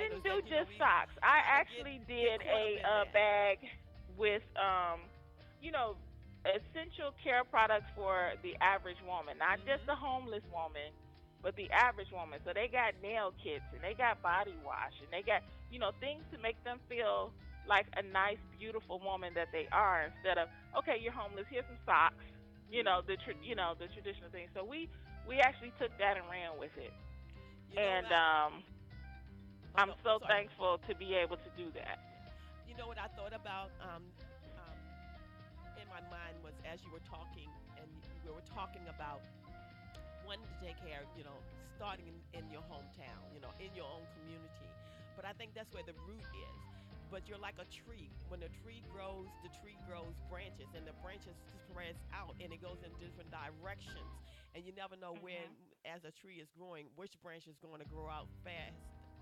didn't was do like, just we socks. I kind of actually get did caught up a, in that. bag with you know, essential care products for the average woman, not just Mhm. the homeless woman, but the average woman. So they got nail kits and they got body wash and they got, things to make them feel like a nice, beautiful woman that they are, instead of, okay, you're homeless, here's some socks. The traditional thing. So we actually took that and ran with it. You know And what? Oh I'm no, I'm so sorry. thankful to be able to do that. Yeah. You know what I thought about um, in my mind was as you were talking and we were talking about wanting to take care, starting in your hometown, in your own community. But I think that's where the root is. But you're like a tree. When a tree grows, the tree grows branches, and the branches spreads out, and it goes in different directions. And you never know when, Mhm. as a tree is growing, which branch is going to grow out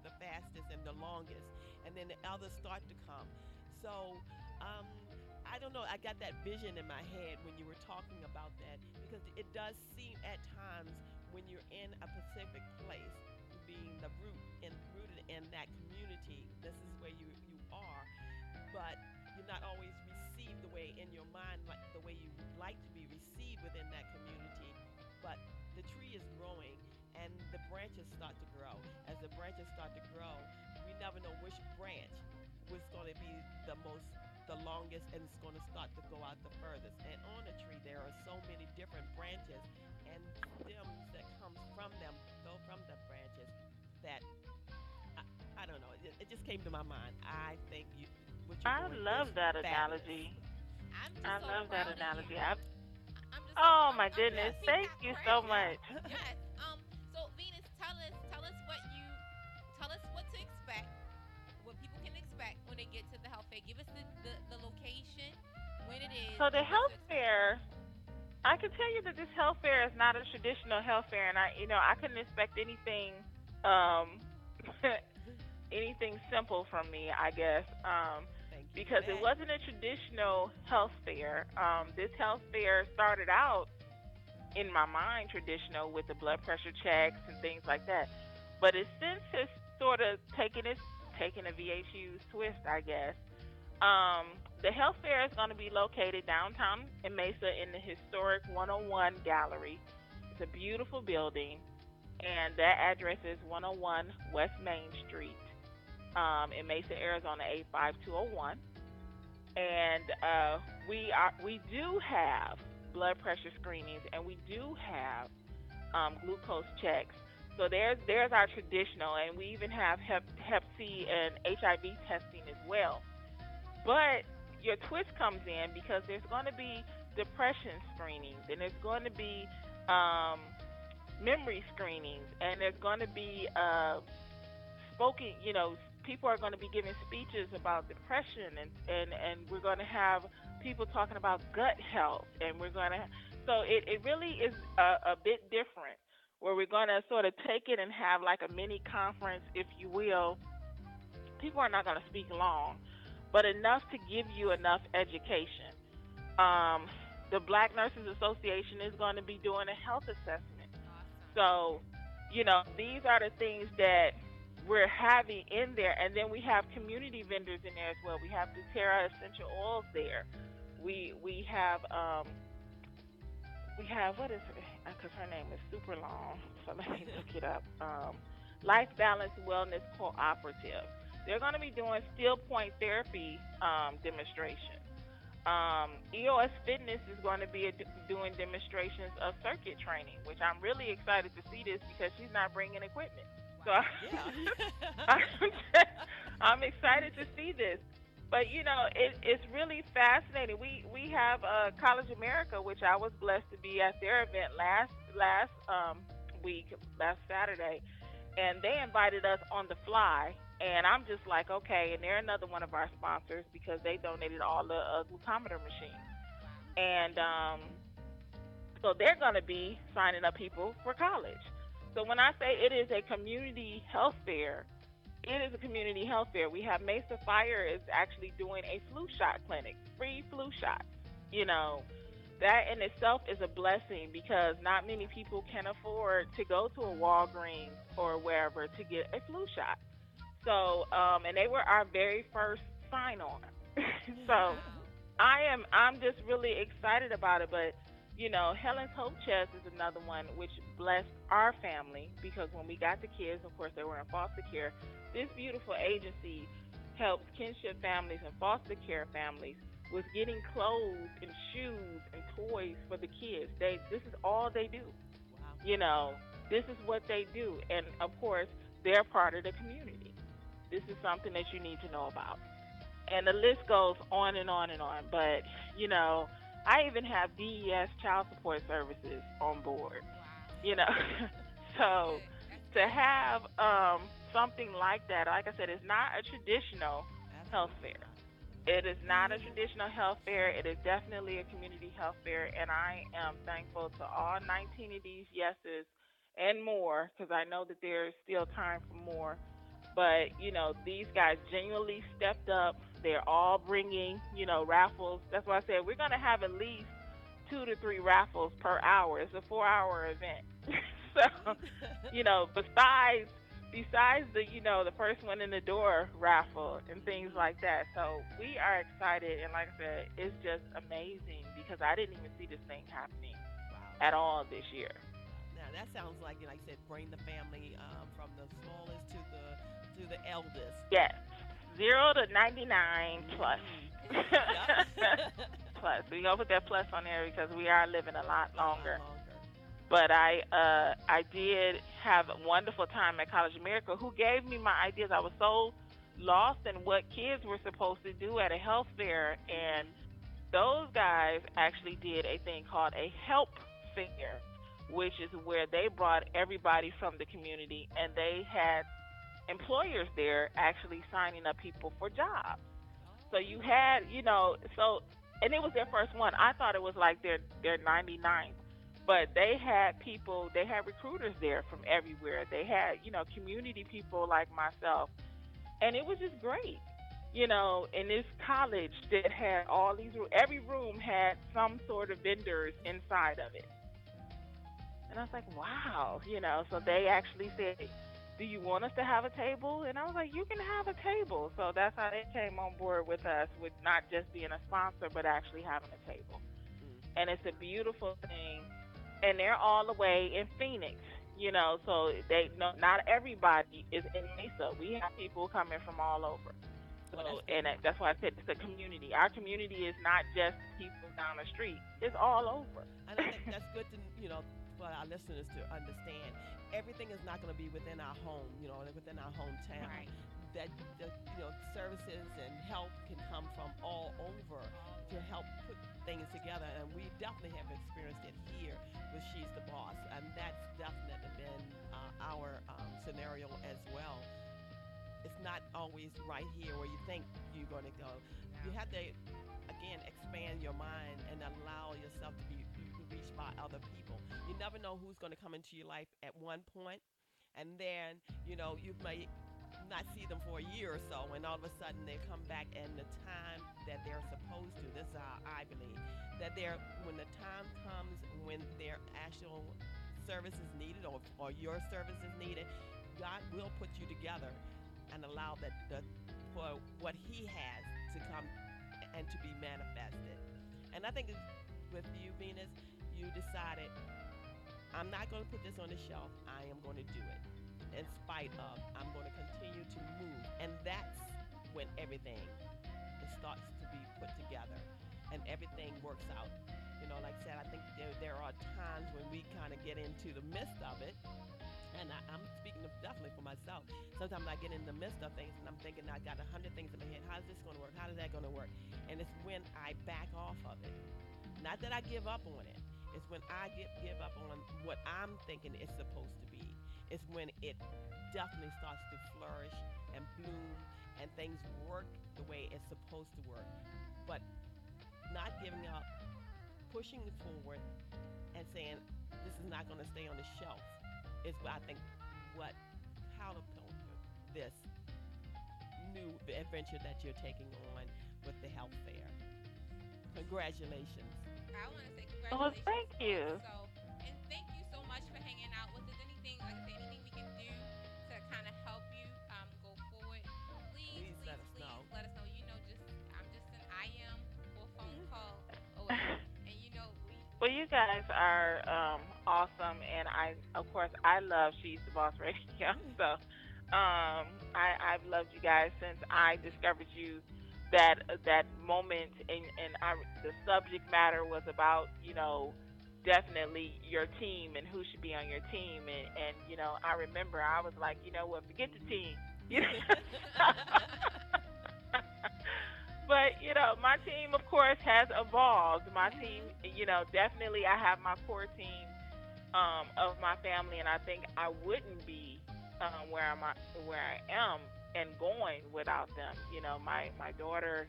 the fastest and the longest, and then the others start to come. So, um, I don't know. I got that vision in my head when you were talking about that because it does seem at times when you're in a specific place, being the root and rooted in that community, this is where you are, but you're not always received the way in your mind, like the way you would like to be received within that community. But the tree is growing and the branches start to grow. As the branches start to grow, we never know which branch was going to be the longest, and it's going to start to go out the furthest. And on a tree, there are so many different branches and stems that comes from them, though from the branches, that I don't know. It just came to my mind. I think what you're I doing is love that fabulous. analogy. I'm I just so love that proud of analogy. you. I'm just so Oh my I'm goodness. Yes. just Thank peacock you so proud. Yeah. much. Yes. So Venus, tell us what to expect, what people can expect when they get to the health fair. Give us the location, when it is, So the and what to health expect. fair, I can tell you that this health fair is not a traditional health fair, and I couldn't expect anything, um, anything simple from me, I guess, Thank you for because it that. wasn't a traditional health fair. This health fair started out in my mind traditional with the blood pressure checks and things like that, but it since has sort of taken a VHU's twist, I guess. The health fair is going to be located downtown in Mesa in the historic 101 Gallery. It's a beautiful building, and that address is 101 West Main Street in Mesa, Arizona 85201. And we do have blood pressure screenings, and we do have glucose checks. So there's our traditional, and we even have Hep C and HIV testing as well. But your twist comes in because there's going to be depression screenings, and there's going to be um, memory screenings, and there's going to be spoken. People are going to be giving speeches about depression, and we're going to have people talking about gut health, and we're going to. So it really is a bit different, where we're going to sort of take it and have like a mini conference, if you will. People are not going to speak long, but enough to give you enough education. Um, the Black Nurses Association is going to be doing a health assessment. Awesome. So, these are the things that we're having in there. And then we have community vendors in there as well. We have doTERRA essential oils there. We have what is her? Because her name is super long. So let me look it up. Life Balance Wellness Cooperative. They're going to be doing steel point therapy demonstrations. EOS Fitness is going to be doing demonstrations of circuit training, which I'm really excited to see this because she's not bringing equipment. So Wow. Yeah. I'm, I'm excited to see this. But it's really fascinating. We have College America, which I was blessed to be at their event last week, last Saturday, and they invited us on the fly. And I'm just like, okay. And they're another one of our sponsors because they donated all the glucometer machines. Wow. And so they're going to be signing up people for college. So when I say it is a community health fair, it is a community health fair. We have Mesa Fire is actually doing a flu shot clinic, free flu shots. You know, that in itself is a blessing because not many people can afford to go to a Walgreens or wherever to get a flu shot. So, and they were our very first sign on. So I'm just really excited about it. But Helen's Hope Chest is another one which blessed our family because when we got the kids, of course they were in foster care. This beautiful agency helps kinship families and foster care families with getting clothes and shoes and toys for the kids. This is all they do. Wow. You know, this is what they do, and of course they're part of the community. This is something that you need to know about, and the list goes on and on and on. But you know, I even have DES child support services on board. Wow. You know, That's so good. That's to good. have something like that, like I said, it's not a traditional health Absolutely fair. not. It is not a traditional health fair. It is definitely a community health fair, and I am thankful to all 19 of these yeses and more because I know that there's still time for more. But these guys genuinely stepped up. They're all bringing raffles. That's why I said we're gonna have at least 2 to 3 raffles per hour. It's a 4-hour event. So, Sweet. besides the first one in the door raffle and things Hmm. like that. So we are excited, and like I said, it's just amazing because I didn't even see this thing happening Wow. at all this year. Wow. Now that sounds like I said, bring the family from the smallest to the eldest. Yes, 0 to 99 plus. Hmm. Yep. Plus, we gonna put that plus on there because we are living a lot A lot longer. longer. But I did have a wonderful time at College America. Who gave me my ideas? I was so lost in what kids were supposed to do at a health fair, and Hmm. those guys actually did a thing called a help fair, which is where they brought everybody from the community, and they had employers there actually signing up people for jobs. So Oh, you Hmm. had, and it was their first one. I thought it was like their 99th, but they had recruiters there from everywhere. They had, community people like myself, and it was just great. In this college that had all these, every room had some sort of vendors inside of it. And I was like, wow, so they actually said, do you want us to have a table? And I was like, you can have a table. So that's how they came on board with us, with not just being a sponsor, but actually having a table. And it's a beautiful thing. And they're all the way in Phoenix, so they no, not everybody is in Mesa. We have people coming from all over. Well, that's So, good. that's why I said it's a community. Our community is not just people down the street. It's all over. And I think that's good to for our listeners to understand. Everything is not going to be within our home, within our hometown. right. That the services and help can come from all over All to over. help put things together. And we definitely have experienced it here with She's the Boss, and that's definitely been our scenario as well. It's not always right here where you think you're going to go. You Yeah. have to again expand your mind and allow yourself to be reached by other people. You never know who's going to come into your life at one point, and then you may not see them for a year or so, and all of a sudden they come back, and the time that they're supposed to. This is how I believe that they're when the time comes when their actual service is needed or your service is needed, God will put you together and allow that for what He has to come and to be manifested. And I think with you, Venus, you decided I'm not going to put this on the shelf. I am going to do it. In spite of, I'm going to continue to move. And that's when everything it starts to be put together and everything works out. Like I said, I think there are times when we kind of get into the midst of it, and I'm speaking definitely for myself. Sometimes I get in the midst of things and I'm thinking I got 100 things in my head. How's this going to work? How is that going to work? And it's when I back off of it. Not that I give up on it. It's when I give up on what I'm thinking it's supposed to be. It's when it definitely starts to flourish and bloom and things work the way it's supposed to work. But not giving up, pushing forward, and saying this is not going to stay on the shelf is what I think what catapulted this new adventure that you're taking on with the health fair. Congratulations. I want to say Well, congratulations thank you. also, and thank you so much for hanging out with us. Anything, like I say, anything we can do to kind of help you go forward, you guys are awesome, and of course, I love She's the Boss Radio. So, I've loved you guys since Thank I you. discovered you. That moment, and the subject matter was about, definitely your team and who should be on your team, and I remember I was like, you know what, forget the team, you know. But my team, of course, has evolved. My team, Mhm. definitely, I have my core team of my family, and I think I wouldn't be where I am and going without them. My daughter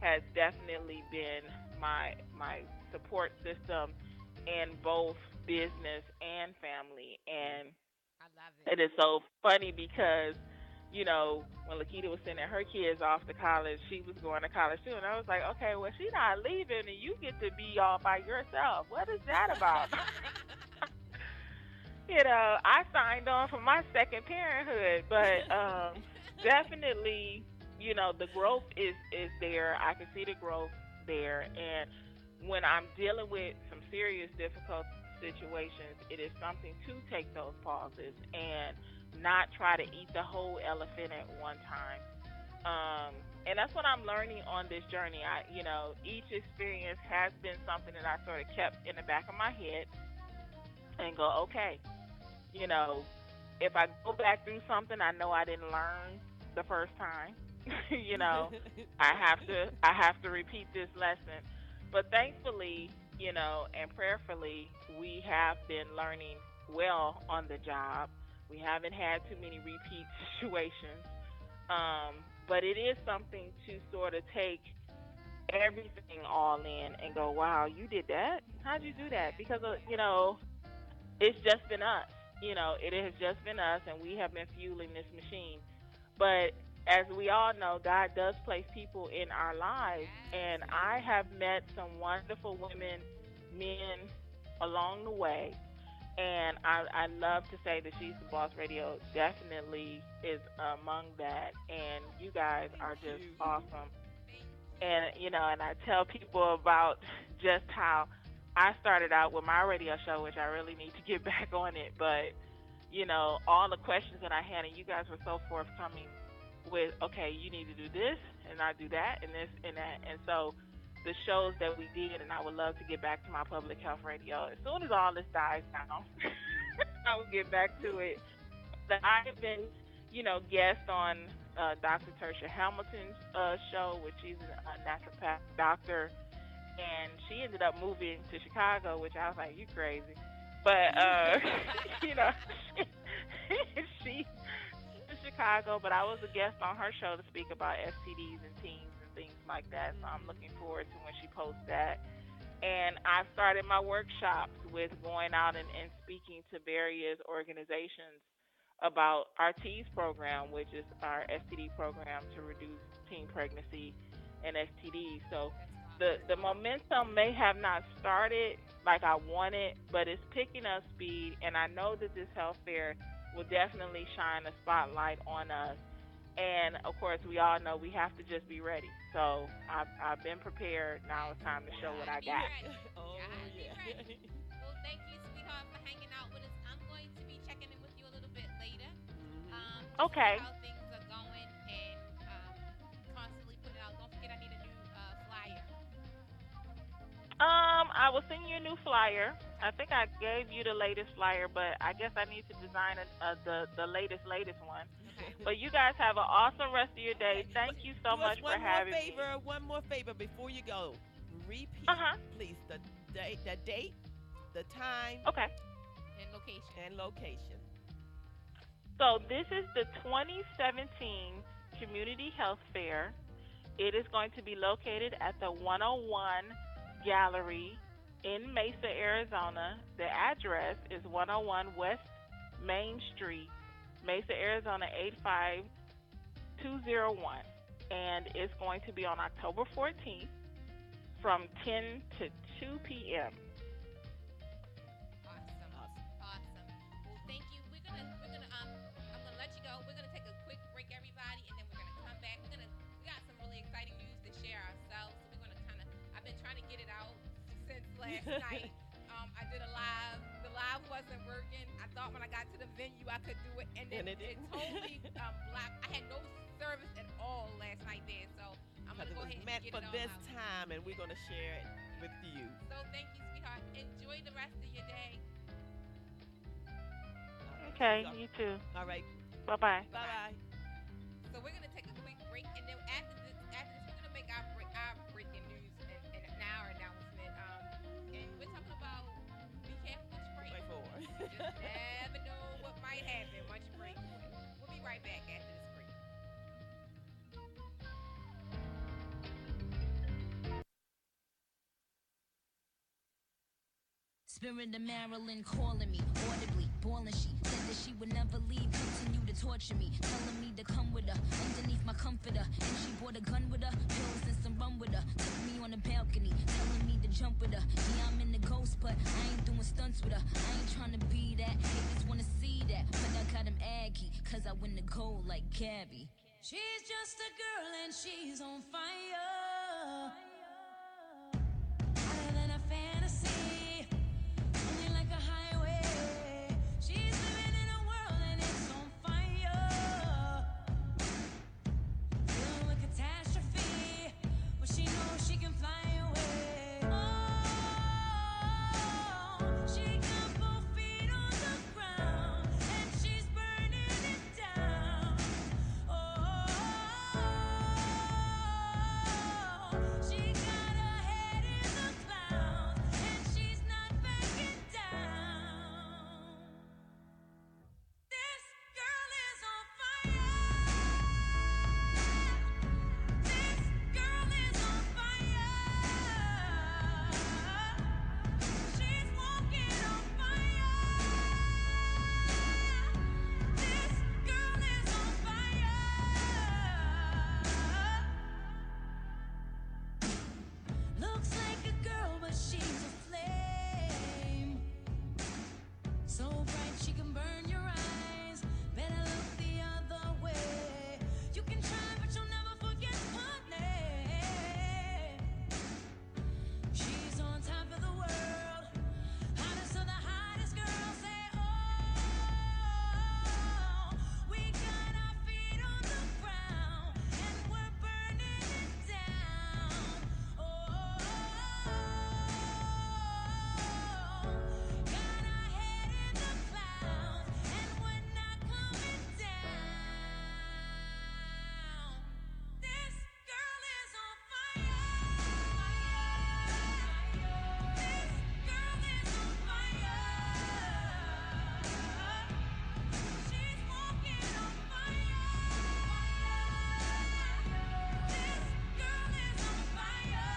has definitely been my support system in both business and family, and I love it. it is so funny because, when LaKita was sending her kids off to college, she was going to college too. And I was like, okay, well, she's not leaving and you get to be all by yourself. What is that about? I signed on for my second parenthood, but definitely, the growth is there. I can see the growth there, and when I'm dealing with some serious difficult situations, it is something to take those pauses and not try to eat the whole elephant at one time. And that's what I'm learning on this journey. Each experience has been something that I sort of kept in the back of my head and go, okay, you know, if I go back through something I know I didn't learn the first time, you know, I have to repeat this lesson. But thankfully, and prayerfully, we have been learning well on the job. We haven't had too many repeat situations. But it is something to sort of take everything all in and go, wow, you did that? How'd you do that? Yeah. Because, Yeah. it's just been us. It has just been us, and we have been fueling this machine. But as we all know, God does place people in our lives, Yes. and I have met some wonderful women, men along the way. And I love to say that She's the Boss Radio definitely is among that. And you guys Thank are just you. awesome. Thank you. And I tell people about just how I started out with my radio show, which I really need to get back on it. But all the questions that I had, and you guys were so forthcoming with, okay, you need to do this, and I do that, and this and that, and so the shows that we did, and I would love to get back to my public health radio as soon as all this dies down. I will get back to it. But I've been, guest on Dr. Tertia Hamilton's show, which she's a naturopath doctor, and she ended up moving to Chicago, which I was like, you crazy. But you know, she in Chicago, but I was a guest on her show to speak about STDs and teens and things like that. So I'm looking forward to when she posts that. And I've started my workshops with going out and speaking to various organizations about our TEAS program, which is our STD program to reduce teen pregnancy and STDs. So That's the awesome. momentum may have not started like I wanted, but it's picking up speed. And I know that this health fair will definitely shine a spotlight on us. And of course, we all know we have to just be ready. So I've been prepared. Now Yes. it's time to You show what gotta I be got. ready. Oh Gotta be yeah. ready. Well, thank you, sweetheart, for hanging out with us. I'm going to be checking in with you a little bit later, Mhm. just to see Okay. how things are going and constantly putting out. Don't forget, I need a new flyer. I will send you a new flyer. Okay. I think I gave you the latest flyer, but I guess I need to design the latest one. Okay. But you guys have an awesome rest of your day. Okay, You but Thank too. you so do us much for one more having me. favor. One more favor before you go. Uh Repeat, huh. please, the date, the time, Okay. And location. and location. So this is the 2017 Community Health Fair. It is going to be located at the 101 Gallery in Mesa, Arizona. The address is 101 West Main Street, Mesa, Arizona 85201. And it's going to be on October 14th from 10 to 2 p.m. Awesome. Awesome. Awesome. Well, thank you. I'm gonna let you go. We're gonna take a quick break, everybody, and then we're gonna come back. We got some really exciting news to share ourselves. So we're gonna kind of. I've been trying to get it out since last night. thought when I got to the venue I could do it, and then And it it didn't. totally blocked. I had no service at all last night there, so I'm Because gonna it go was ahead and meant get for it all this out. time, and we're going to share it with you. So thank you, sweetheart. Enjoy the rest of your day. All right. So Okay, you too. all right. Bye bye. Bye Bye bye. bye. So we're gonna take a quick break, and then after this, we're gonna make our breaking news and an hour announcement. And we're talking about be careful what you pray Wait for. for. Just never know what might happen once you pray for it. We'll be right back after this break. Spirit of Marilyn calling me audibly, bawling. She said that she would never leave, continue to torture me, telling me to come with her underneath my comforter. And she brought a gun with her, pills and some rum with her. Took me on the balcony, telling me to jump with her. Yeah, I'm in the ghost, but I ain't doing stunts with her. I ain't trying to be that, haters wanna see that, but I got him aggy, cause I win the gold like Gabby. She's just a girl and she's on fire, hotter than a fantasy, only like a highway. She's living in a world and it's on fire, filled with catastrophe, but she knows she can fly away. Oh, she got both feet on the ground and she's burning it down. Oh, she got her head in the clouds and she's not backing down. This girl is on fire. This girl is on fire. She's walking on fire. This girl is on fire. Looks like a girl, but she's a flame. So bright she can burn your eyes. Better look the other way. You can try, but you'll never forget her name. She's on top of the world, hottest of the hottest girls. Say, oh, we got our feet on the ground and we're burning it down. Oh, got our head in the clouds and we're not coming down. This girl is on fire. This girl is on fire. She's walking on fire. This girl is on fire.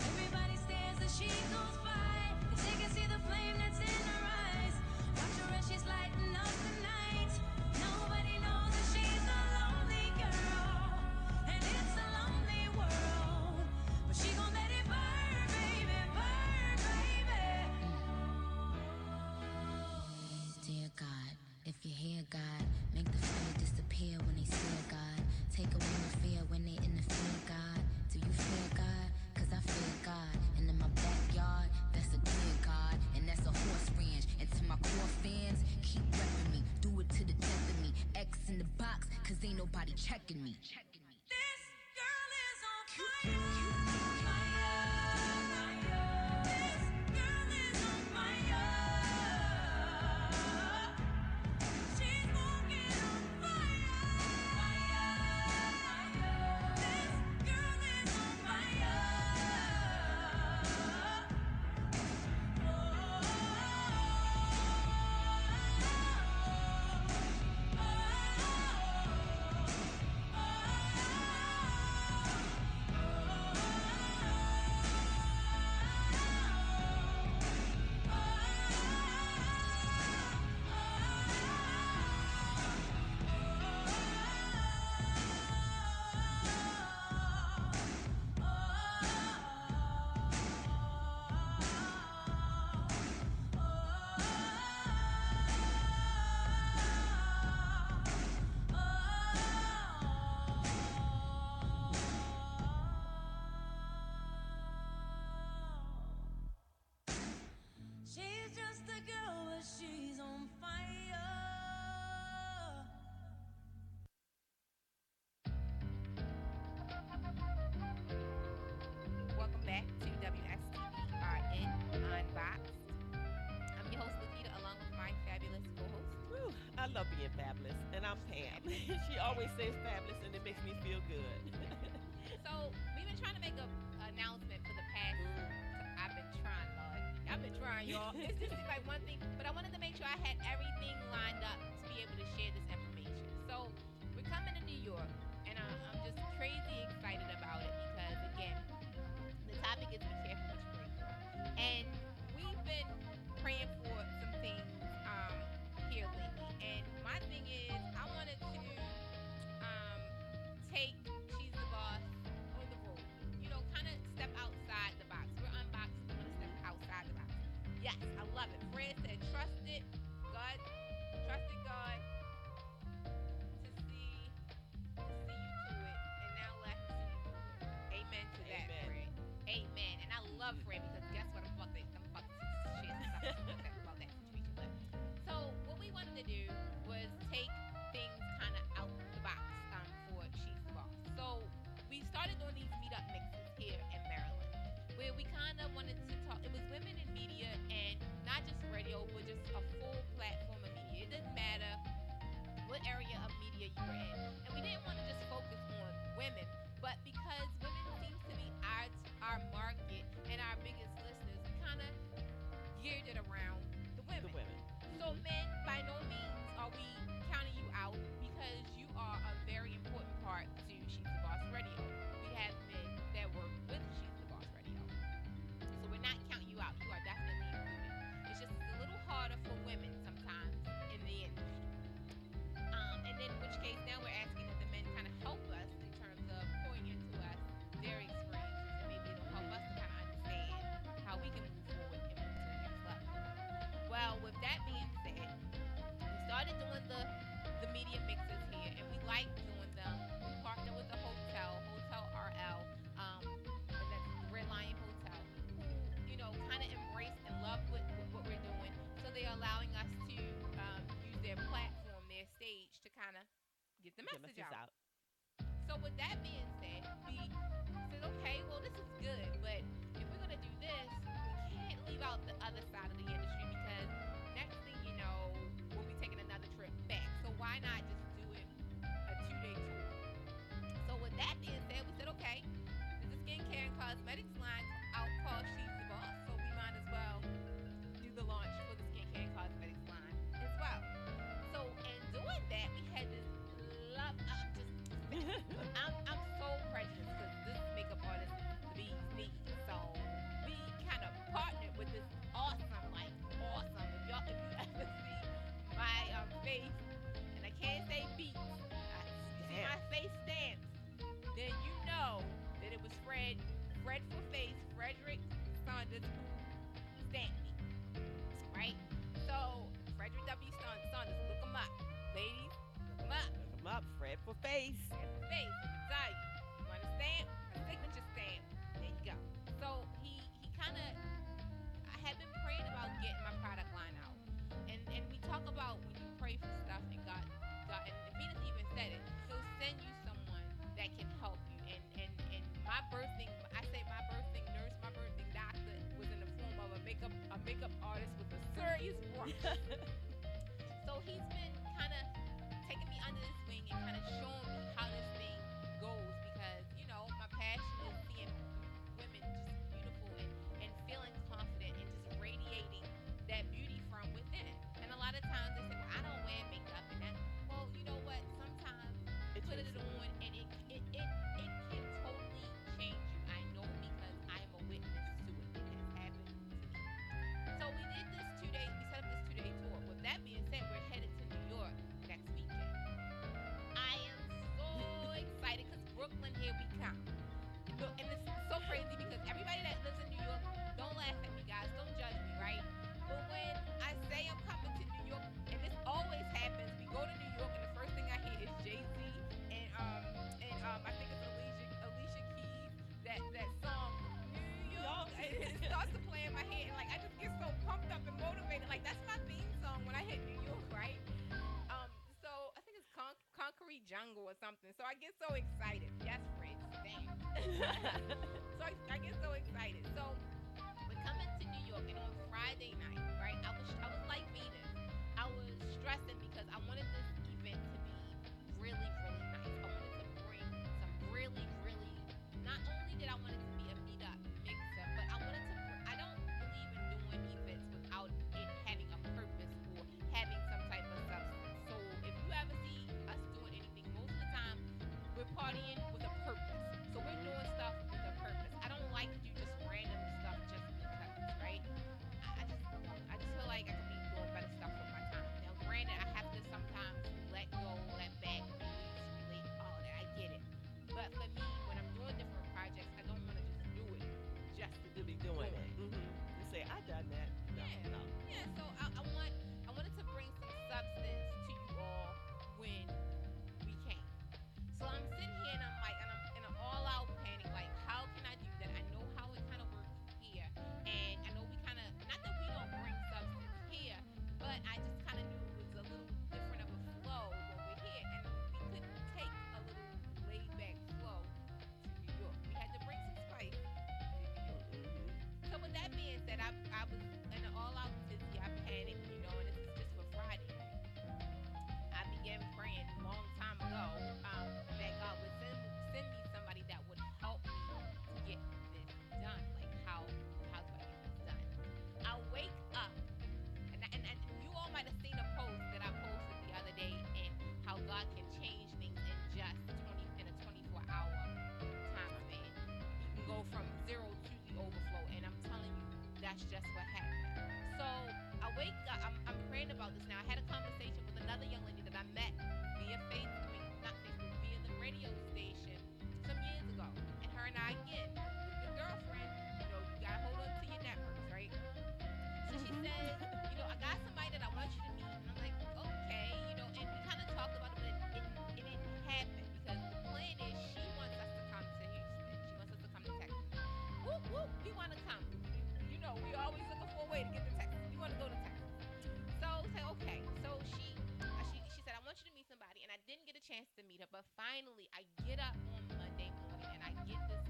Everybody stares as she goes by, 'cause they can see the flame that's in her eyes. Watch her as she's lighting up the night. Nobody knows that she's a lonely girl, and it's a lonely world. But she gon' let it burn, baby, burn, baby. Dear God, if you hear God, make the fear disappear when they stare, God. Take away my fear when they interfere, God. Do you fear God? 'Cause I fear God. And in my backyard, that's a dear God. And that's a horse ranch. And to my core fans, keep repping me. Do it to the death of me. X in the box, 'cause ain't nobody checking me. This girl is on fire. This girl is on fire. She's walking on fire. This girl is on fire. I love being fabulous, and I'm Pam. Fabulous. She always says fabulous, and it makes me feel good. So we've been trying to make a announcement for the past. I've been trying, Lord. I've been trying, y'all. It's just like one thing, but I wanted to make sure I had everything lined up to be able to share this information. So we're coming to New York, and I'm just crazy excited about it because again, the topic is be careful what you pray for, and we've been praying for some things here lately, and my thing is I wanted to um take She's the Boss on the road. Kind of step outside the box. We're unboxed. We want to step outside the box. Yes, I love it. Fred said, trust it. God, trusted God to see you to it, and now let Him see you through it. Amen to that, Amen. Fred. Amen. And I love Fred because guess what? I'm about to share some stuff about that situation. So what we wanted to do was take things kind of out the box for She's the Boss. So we started doing these meetup mixes here in Maryland, where we kind of wanted to talk. It was women in media, and not just radio, but just a full platform of media. It didn't matter what area of media you were in, and we didn't want to just focus on women, but because women seems to be our market and our biggest listeners, we kind of geared it around the women. The women. So men, by no means are we counting you out because you are a very important part to She's the Boss Radio. We have men that work with She's the Boss Radio. So we're not counting you out. You are definitely included. It's just a little harder for women sometimes in the industry. And then in which case now we're asking that the men kind of help us in terms of pouring into us their experiences, and maybe it'll help us to kind of understand how we can move forward and move to the next level. Well, with that being said, we started doing the media mixes here, and we like doing them. We partner with the hotel, Hotel RL, and that's the Red Lion Hotel, who kind of embrace and love what we're doing. So they're allowing us to use their platform, their stage, to kind of get the message out. So with that being said, we said, okay, well this is good, but if we're gonna do this, we can't leave out the other side of the industry because next thing you know, we'll be taking another trip back. So why not just do it a 2-day tour? So with that being said, we said, okay, there's a skincare and cosmetics line out called She's the Boss, so we might as well do the launch for the skincare and cosmetics line as well. So in doing that, we had this love. I'm so prejudiced because this makeup artist is the bee's knees. So we kind of partnered with this awesome. If you ever see my face, and I can't say beats, you see my face stance, then you know that it was Fred for face, Frederick Saunders who stamped me, right? So Frederick W. Saunders, look him up, ladies, look him up. Look 'em up, Fred for face. Fred for face, let me tell you. You want a stamp? A signature stamp. There you go. So he kind of, I had been praying about getting my product line out. And we talk about when you pray for stuff and God and Venus even said it, He'll send you someone that can help you. And my birthing nurse, my birthing doctor was in the form of a makeup artist with a serious brush. So he's been kind of taking me under his wing and kind of showing me how this thing goes because, my passion is seeing women just beautiful and feeling confident and just radiating that beauty from within. And a lot of times they say, well, I don't wear makeup and that. Well, you know what? Sometimes put it on and it can totally change you. I know because I'm a witness to it. It has happened to me. So we did this 2 days. We set up this 2-day tour. With that being said, we're headed to New York next weekend. I am so excited because Brooklyn, here we come. And it's so crazy because everybody that lives in New York, don't laugh at me, guys. Don't judge me, right? But when I say I'm coming to New York, and this always happens, we go to New York and the first thing I hear is Jay-Z and I think it's Alicia Keys, that song New York, and it starts to play in my head, and like I just get so pumped up and motivated. Like that's my theme song when I hit New York, right? So I think it's Concrete Jungle or something. So I get so excited. Yes, Fritz. Damn. So I get so excited. So we're coming to New York, and on Friday night, right? I was like Venus. I was stressing because I wanted had a conversation with another young lady that I met via Facebook, I mean, not Facebook, via the radio station some years ago. And her and I, again, good girlfriend, you gotta hold on to your networks, right? So she Mhm. says, I got somebody that I want you to meet. And I'm like, okay, and we kind of talked about it, but it didn't happen because the plan is she wants us to come to Houston. She wants us to come to Texas. Whoop, whoop, we want to come. We always looking for a way to get to Texas. We want to go to Texas. So say okay. So she said I want you to meet somebody, and I didn't get a chance to meet her. But finally, I get up on Monday morning and I get this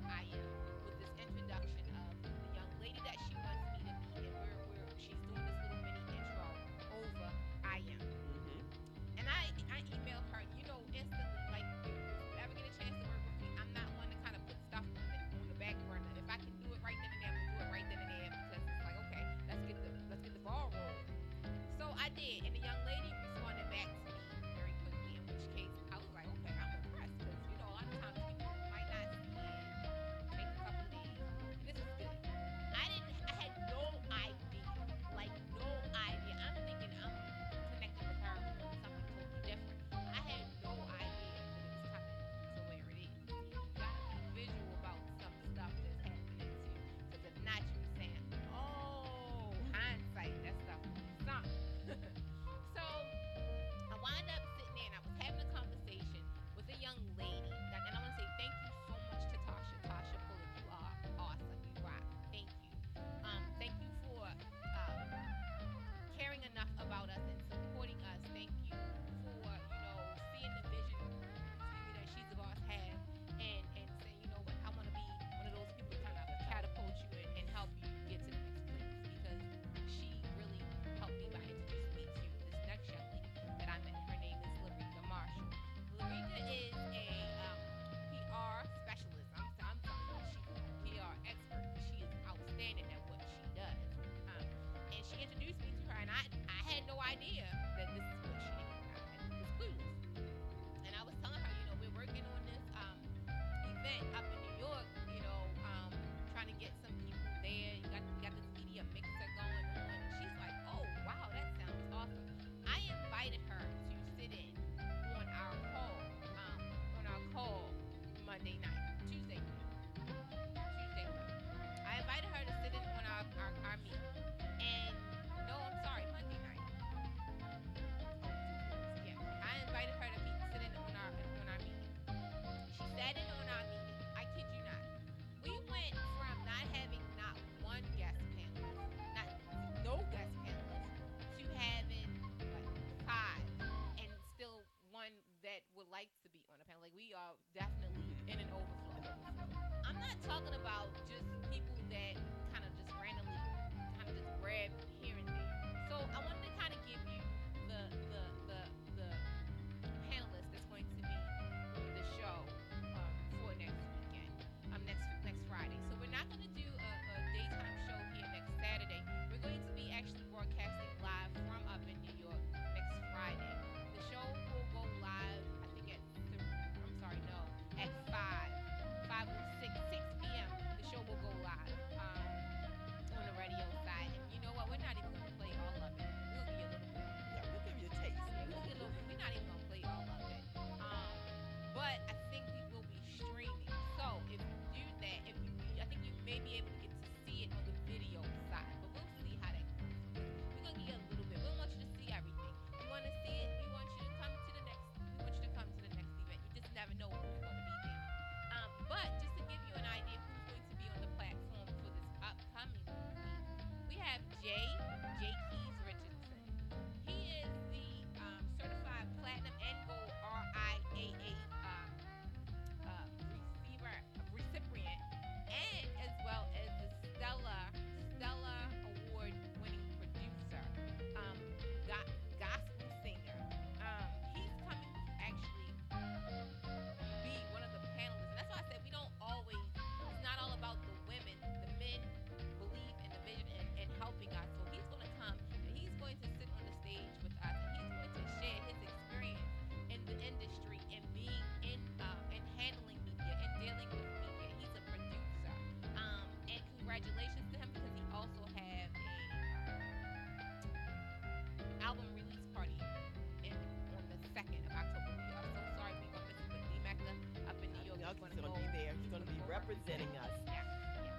representing us. Yes, yes.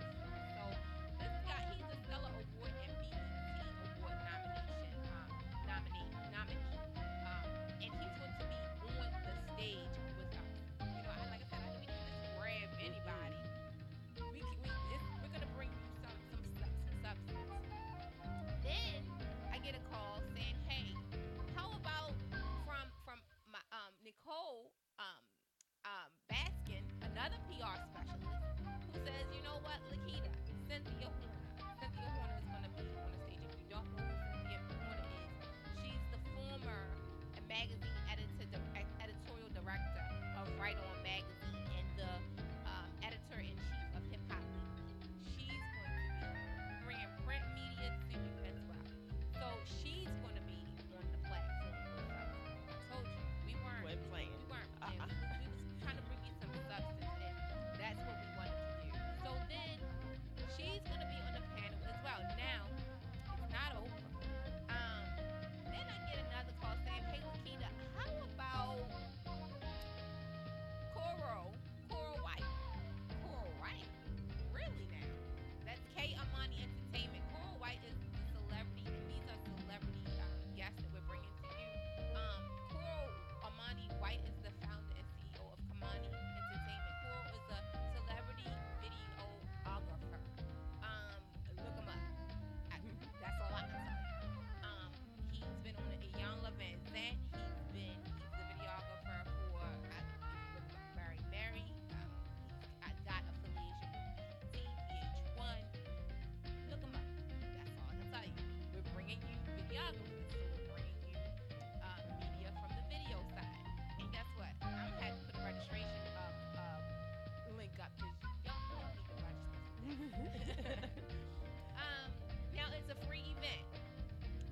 So this guy, he's a Stellar Award and BET Award nominee. And he's going to be on the stage with us. You know, like I said, I know we can just grab anybody. We're gonna bring you some substance. Then I get a call saying, "Hey, how about from my Nicole Baskin, another PR specialist, who says, you know what, LaKita, Cynthia Horner. Cynthia Horner is gonna be on the stage. If you don't know who Cynthia Horner is, she's the former magazine editorial director of Right On Magazine and the editor in chief of Hip Hop Weekly. She's going to be bringing print media to you as well. So she's going to be on the platform with us. I told you We're playing. we weren't playing. We was trying to bring you some substance, and that's what we wanted to do. So then she's going to be on the panel as well. Now it's not over. Then I get another call saying, "Hey, LaKita, how about Coral White?" Coral White? Really now? That's K Amani Entertainment. Coral White is the celebrity, and these are celebrity guests that we're bringing to you. Coral Amani White is the founder and CEO of Kamani Entertainment. Coral is a celebrity videographer. Look him up. That's all I can tell you. He's been on the Iyanla Van Zant. He's the videographer for with Barry Mary. He's got affiliation with BET, VH1. Look him up. That's all I can tell you. We're bringing you videographers, so we're bringing you media from the video side. And guess what? I'm gonna have to put a registration link up because y'all need to register. Now it's a free event.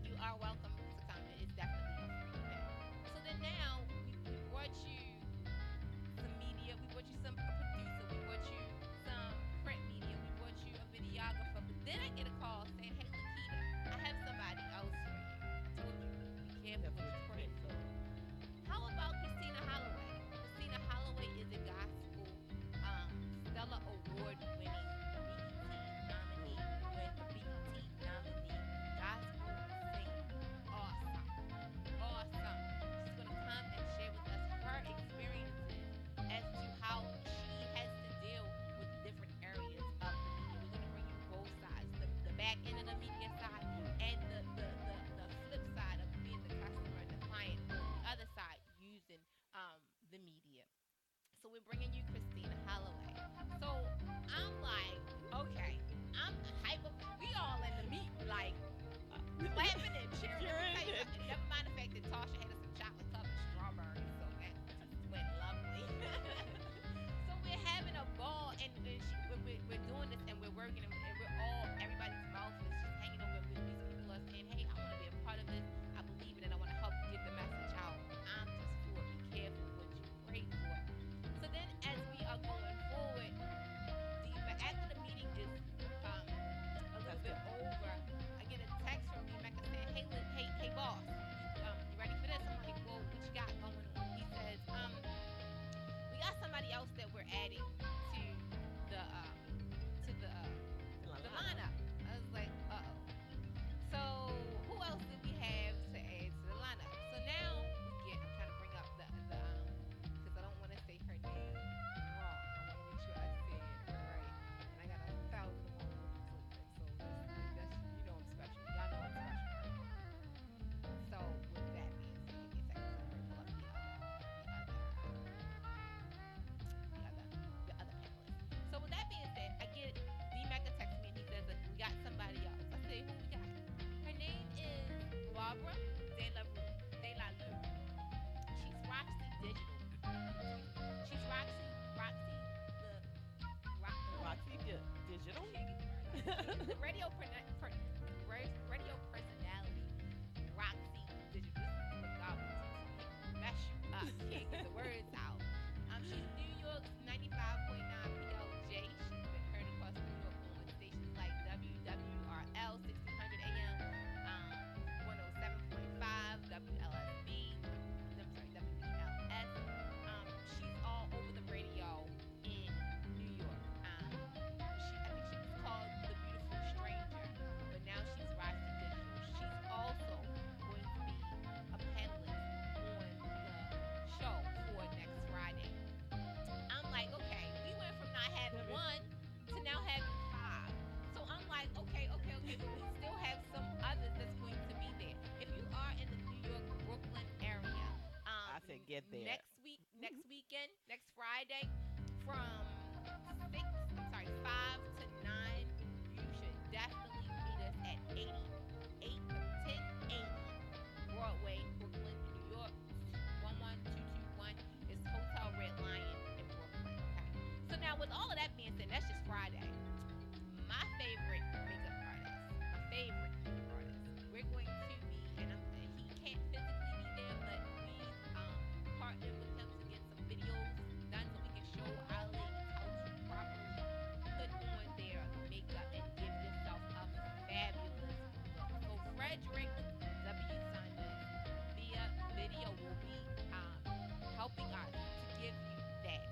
You are welcome to come. It's definitely a free event. So then now we brought you some media. We brought you a producer. We brought you some print media. We brought you a videographer. But then I get a call saying, "Hey, LaKita, I have somebody else for you." I told you, be careful what you pray for. How about Christina Holloway? Christina Holloway is a gospel Stellar Award winning BET nominee, gospel singer. Awesome. Awesome. She's going to come and share with us her experiences as to how she has to deal with different areas of the media. We're going to bring you both sides, the back end of the media side and the flip side of being the customer and the client on the other side using the media. So we're bringing you Christina Holloway. So I'm like, okay, I'm hyper. We all in the meet, like clapping and cheering. Never mind the fact that Tasha had us some chocolate covered strawberries, so that just went lovely. So we're having a ball, and we're doing this, and we're working, and everybody's mouth is just hanging over. These people are saying, "Hey, I want to be a part of this. I believe in it. I want to help get the message out." I'm just for it. Be careful what you pray for. So then, as we are going forward, the get there. next weekend, next Friday, from 5 to 9. You should definitely meet us at 1080 Broadway, Brooklyn, New York, 11221. It's Hotel Red Lion in Brooklyn. Okay. So now, with all of that being said, that's just Friday. My favorite makeup artist, we're going to be, and he can't physically be there, but we partnered with him to get some videos done so we can show our ladies how to properly put on their makeup and give yourself a fabulous look. So Frederick W. Saunders via video will be helping us to give you that.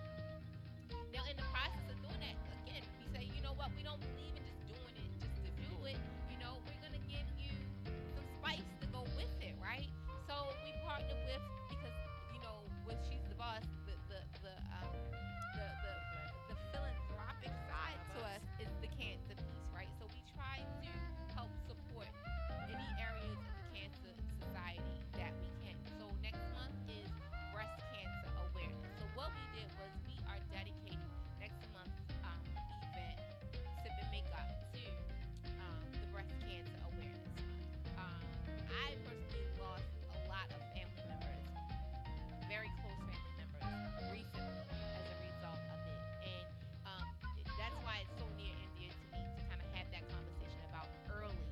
Now, in the process of doing that, again, we say, you know what, we don't believe in just doing it just to do it. You know, we're going to give you some spice to go with it, right? So we partner with, because, you know, with She's the Boss, the philanthropic side to us is the cancer piece, right? So we try to help support any areas of the cancer society that we can. So next month is breast cancer awareness. So what we did was we are dedicating next month's event, Sip and Makeup, to the breast cancer awareness. I personally lost a lot of family members, very close family members, recently as a result of it. And that's why it's so near and dear to me to kind of have that conversation about early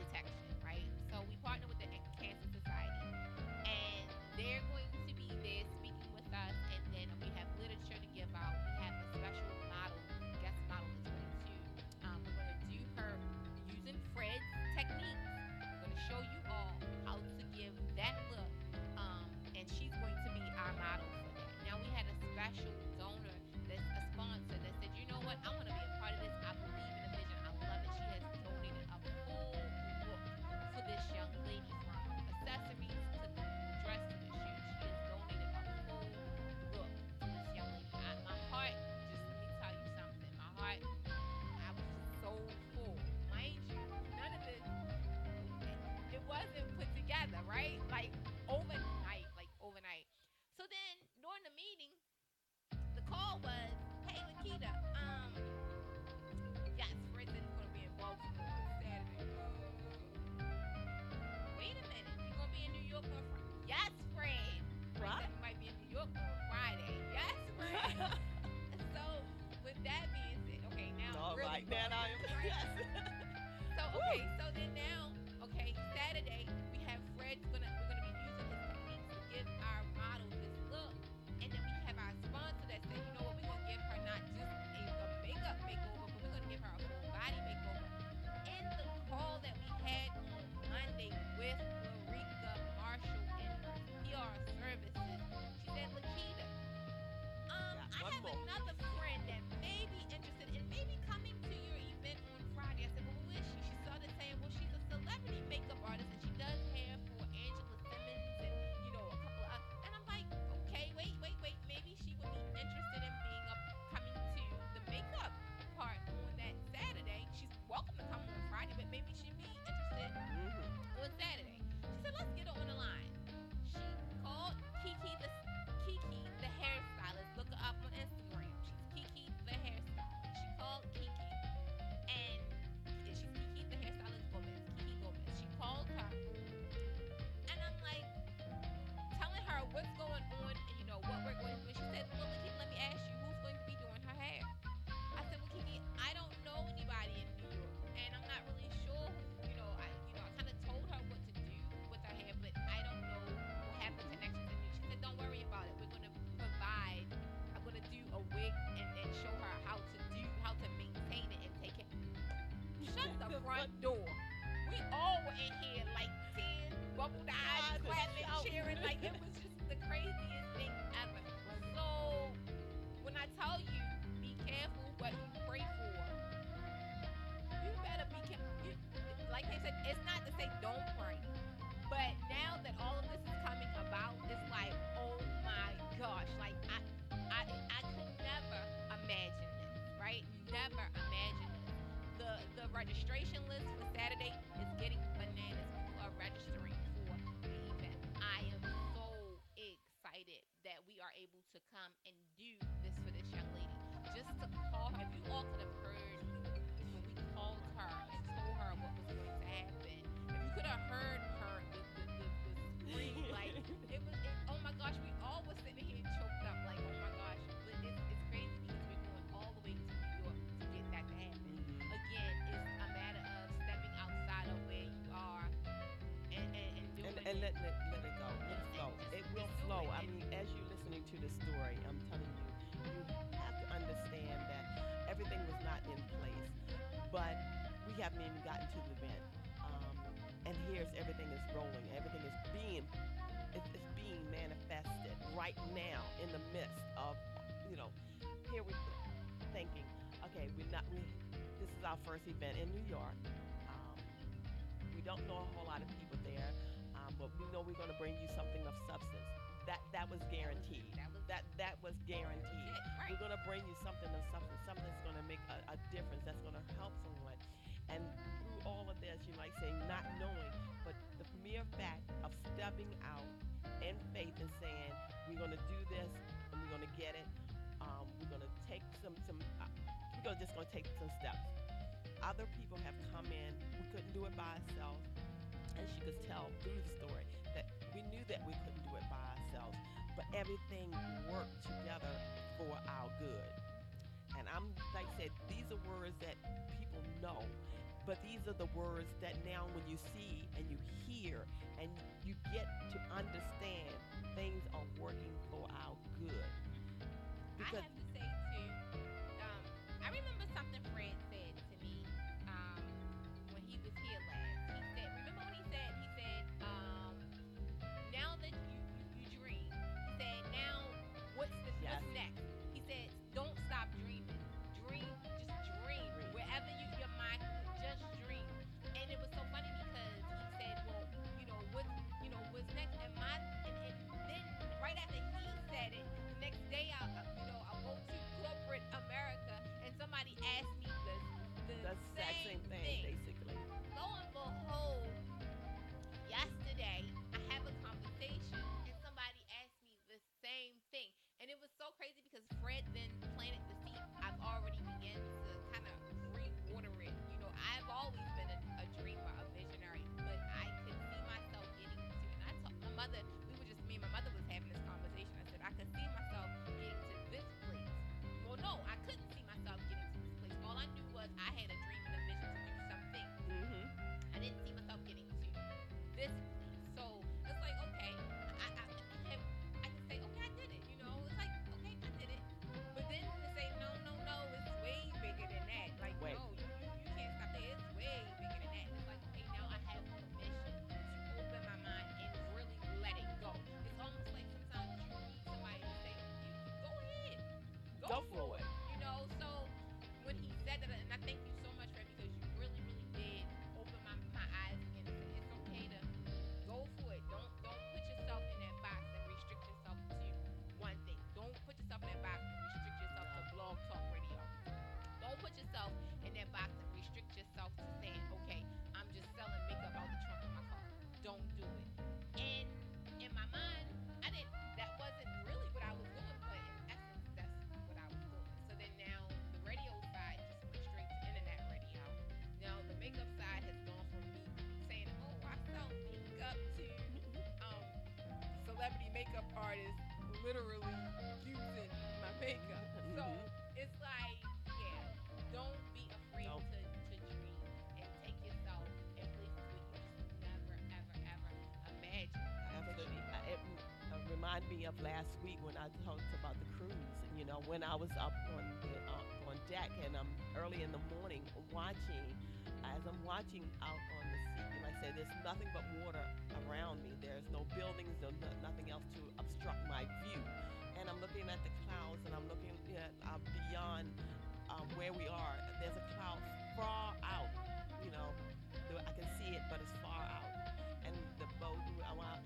detection, right? So we partner with the Cancer Society, and they're going to be there speaking with us, and then we have literature to give out. We have a special model, guest model that's going to, we're going to do her using Fred's techniques. We're going to show you all how to give that look, and she's going to be our model for that. Now, we had a special donor that's a sponsor that said, you know what, I want to be a part of this. I believe in the vision. I love it. She has donated a full look for this young lady, from accessories to the dress to the shoes. She has donated a full look to this young lady. My heart, just let me tell you something. My heart, I was just so full. Mind you, none of this, it wasn't put together, right? Like overnight. So then during the meeting, the call was, hey, LaKita, yes, Fred said he's going to be in Baltimore on Saturday. Wait a minute, you're going to be in New York on Friday? Yes, Fred. Fred said he might be in New York on Friday. Yes, Fred. So with that being said, okay, now All really right, then I am. right? Yes. So okay, so then now, okay, Saturday we're gonna be using his techniques to give our model this look, and then we have our sponsor that said, you know what, we're gonna give her not just a makeup makeover, but we're gonna give her a full body makeover. In the call that we had on Monday with Larika Marshall and her PR services, she said, LaKita, I have another friend that may be interested in maybe coming to your event on Friday. I said, well, who is she? She started saying, well, she's a celebrity makeup artist and she does hair for Angela Simmons and, you know, a couple of, and I'm like, okay, wait. Maybe she would be interested in coming to the makeup part on that Saturday. She's welcome to come on Friday, but maybe she'd be interested on Saturday. She said, let's get her on the line. She called Kiki the hairstylist. Look her up on Instagram. She's Kiki the hairstylist. She called Kiki, and she's Kiki the hairstylist Gomez. Kiki Gomez. She called her, and I'm like telling her what's going on and you know what we're going to do. And she said, well, Kiki, let me ask you, who's going to be doing her hair? I said, well, Kiki, I don't know anybody in New York, and I'm not really sure. I kind of told her what to do with her hair, but I don't know who have the connections in New York. She said, don't worry about it. We're going to provide. I'm going to do a wig and show her how to maintain it and take it. Shut the front door. We all were in here like tears, bubbled eyes, clapping, cheering. Like, it was just the craziest thing ever. So when I tell you, be careful what you pray for. You better be careful. Like I said, it's not to say don't pray, but now that all of this is coming about, it's like, oh my gosh, like I could never imagine this, right? Never imagine this. The registration list for Saturday is getting bananas. People are registering for the event. all could have heard when we called her and told her what was going to happen. If you could have heard her, the scream, like oh my gosh, we all were sitting here choked up, like oh my gosh. But it's crazy because we're going all the way to New York to get that to happen. Again, it's a matter of stepping outside of where you are and doing and let it go. Let it flow. It will just do flow. it. I mean, as you're listening to the story, I'm telling you, you have to understand that everything was not in place, but we haven't even gotten to the event. And here's everything is rolling. Everything is it's being manifested right now in the midst of, here we're thinking, okay, this is our first event in New York. Um, we don't know a whole lot of people there, but we know we're going to bring you something of substance. That was guaranteed. That was guaranteed. Right. We're going to bring you something of substance, something that's going to make a difference, that's going to help someone. And through all of this, you might say not knowing, but the mere fact of stepping out in faith and saying, we're going to do this and we're going to get it. We're going to take we're just going to take some steps. Other people have come in. We couldn't do it by ourselves. And she could tell through the story that we knew that we couldn't do it by ourselves, but everything worked together for our good. And I'm like I said, these are words that people know, but these are the words that now when you see and you hear and you get to understand, things are working for our good. Because I have to say too, I remember something Fred said to me when he was here last. He said, remember when he said, now that you dream, he said, now what's next? He said, don't stop dreaming. Just dream. Wherever your mind, just dream. And it was so funny because he said, well, what's next? And then right after he said it, the next day I'll go to corporate America and somebody asked me the exact same thing, basically. Lo and behold, yesterday I have a conversation and somebody asked me the same thing. And it was so crazy because Fred then planted the seed. I've already began to kind of re-water it. I've always been a dreamer, a visionary, but I could see myself getting to, and I told my mother, me and my mother was having this conversation. I said, I could see myself getting to this place. Well, no, I couldn't see myself getting to this place. All I knew was I had a dream and a vision to do something. I didn't see myself getting to this place. So it's like, okay, I can say, okay, I did it. It's like, okay, I did it. But then to say, no, it's way bigger than that. Like, Wait. no, you can't stop there. It's way bigger than that. It's like, okay, now I have permission to open my mind and really let it go. It's almost like sometimes you need somebody to say, go ahead. Go for it. So when he said that, and I thank you so much, Fred, because you really, really did open my eyes again and say it's okay to go for it. Don't put yourself in that box and restrict yourself to one thing. Don't put yourself in that box and restrict yourself to blog talk radio. Don't put yourself in that box and restrict yourself to saying, okay, I'm just selling makeup out the trunk of my car. Don't do it. And in my mind, that wasn't really what I was doing, but in essence, that's what I was doing. So then now the radio side just went straight to internet radio. Now the makeup side has gone from me saying, oh, I sell makeup to celebrity makeup artists literally using my makeup. So it's like, yeah, don't be afraid to dream and take yourself in places where you just never, ever, ever imagined. Absolutely. It reminded me of last week when I talked about the cruise. When I was up on deck and I'm early in the morning watching, as I'm watching out on the sea, like I said, there's nothing but water around me. There's no buildings, nothing else to obstruct my view. And I'm looking at the clouds and I'm looking beyond where we are. There's a cloud far out. I can see it, but it's far out. And the boat,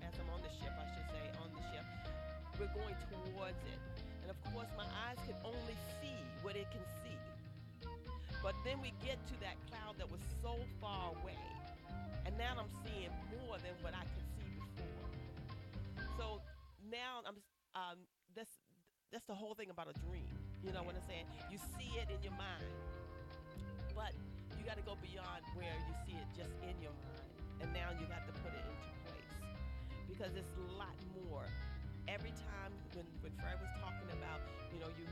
as I'm on the ship, I should say, we're going towards it. And of course, my eyes can only see what it can see. But then we get to that cloud that was so far away. And now I'm seeing more than what I could see before. So now that's the whole thing about a dream. You know what Yes. I'm saying? You see it in your mind, but you got to go beyond where you see it just in your mind, and now you got to put it into place because it's a lot more. Every time when Fred was talking about, you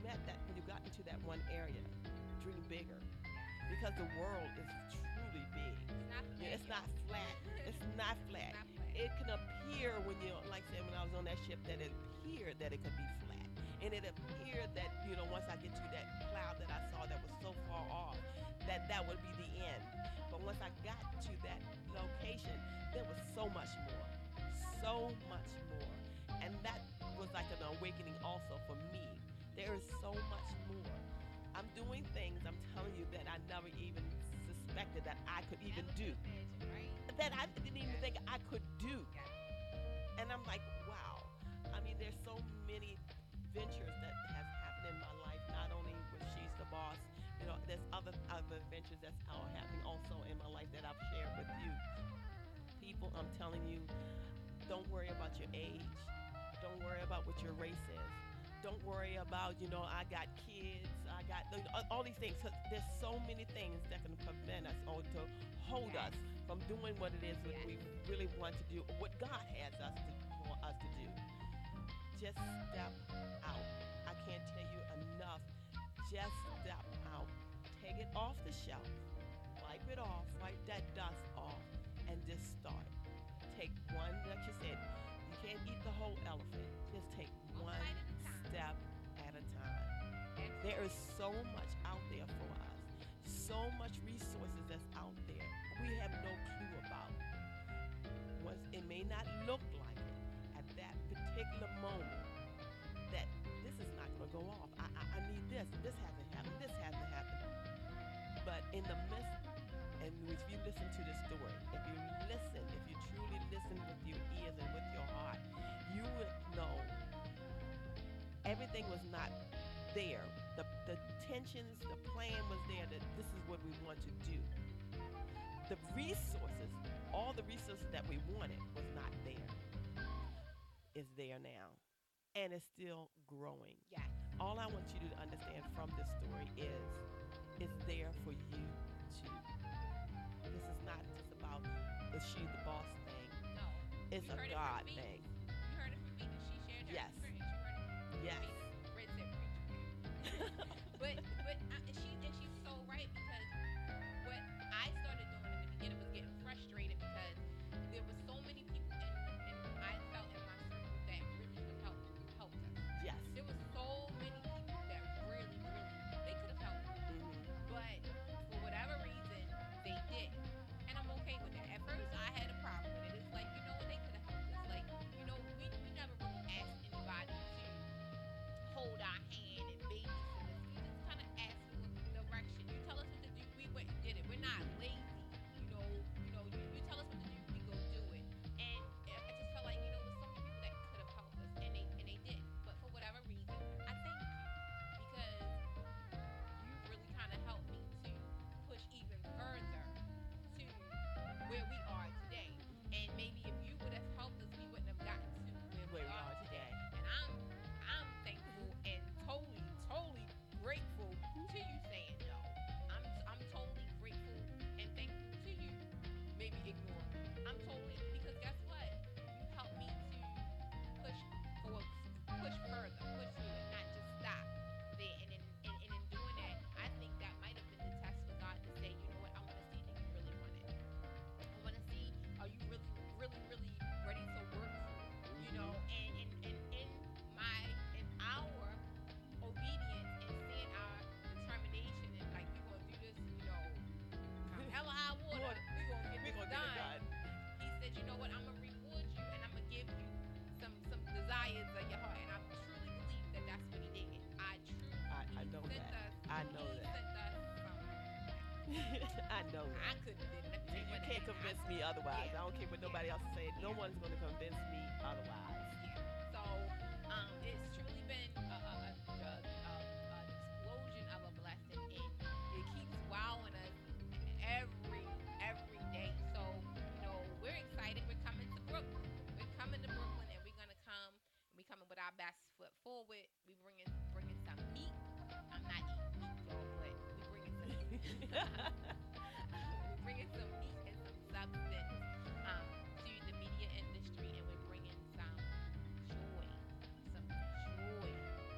met that when you got into that one area, dream bigger Yes. because the world is truly big. It's not Yeah, flat, it's not y'all. flat. It's not It's flat. not flat. It can appear when you, like I said, when I was on that ship, that it appeared that it could be flat, and it appeared that once I get to that cloud that I saw that was so far off, that would be the end. But once I got to that location, there was so much more, and that was like an awakening also for me. There is so much more. I'm doing things, I'm telling you, that I never even suspected that I could even Never do, could imagine, right? that I didn't even Yes. think I could do. Yes. And I'm like, wow. I mean, there's so many ventures that has happened in my life. Not only with She's the Boss, there's other ventures that's are happening also in my life that I've shared with you. People, I'm telling you, don't worry about your age. Don't worry about what your race is. Don't worry about, I got kids. I got all these things. 'Cause there's so many things that can prevent us or to hold Yes. us from doing what it is that Yes. we really want to do, what God has us to for us to do. Just step out. I can't tell you enough. Just step out. Take it off the shelf. Wipe it off. Wipe that dust off, and just start. Take one, like you said, you can't eat the whole elephant. Just take One one bite at a time. step at a time. There is Absolutely. so much out there for us, so much resources that's out there. We have no clue about. It may not look like it at that particular moment that this is not going to go off. I need this. This hasn't happened. This hasn't happened. But in the midst, and if you listen to the story, if you truly listen with your ears and with your heart, you would know everything was not there. The tensions, the plan was there that this is what we want to do. The resources, all the resources that we wanted was not there. Is there now. And it's still growing. Yes. All I want you to understand from this story is it's there for you too. This is not just about the She the Boss thing. No. It's You a heard it God from thing. Venus. You heard it from Venus. She shared her Yes. experience. You heard it from Yes. Venus. Red said preach. But she's so right because what I started doing in the beginning was getting frustrated because there was so many people I felt in my circle that really could helped us. Yes. There was so many people that really, really they could have helped us. Hmm. But for whatever reason, they did. And I'm okay with that. At first, I had a problem with it. It's like, they could have helped us. Like, we never really asked anybody to hold our hand and babysit us. We just kind of asked for direction. You tell us what to do, we went and did it. We're not lazy. You tell us what to do, we go do it. And I just felt like, there was so many people that could have helped us, and they did. But for whatever reason, I thank you because you really kind of helped me to push even further to where we are today. And maybe if you would have helped us, we wouldn't have gotten to where we are today. And I'm thankful and totally, totally grateful to you saying no. I'm totally grateful and thankful to you. Maybe ignore me. I'm totally because guess what? You helped me to push forward, push further, push through it, not just stop there. And in doing that, I think that might have been the test for God to say, you know what? I want to see that you really want it. I want to see, are you really, really, really ready to work through it? And in our obedience and seeing our determination and like we're gonna do this, come hella high water, we're gonna get We're this going to get it done. done. He said, you know what? I'm gonna reward you and I'm gonna give you some desires of your heart. And I truly believe that that's what he did. I truly I believe know he sent that. us. I know He that. sent us somewhere. I know I that. couldn't have did it. Let me tell you You what can't happened. convince me otherwise. Yeah. I don't care what nobody else is saying. No Yeah. one's going to convince me otherwise. Yeah. So it's truly been an explosion of a blessing, and it keeps wowing us every day. So we're excited. We're coming to Brooklyn. And we're gonna come. And we coming with our best foot forward. We bringing some we're bringing some meat and some substance to the media industry, and we're bringing joy, some joy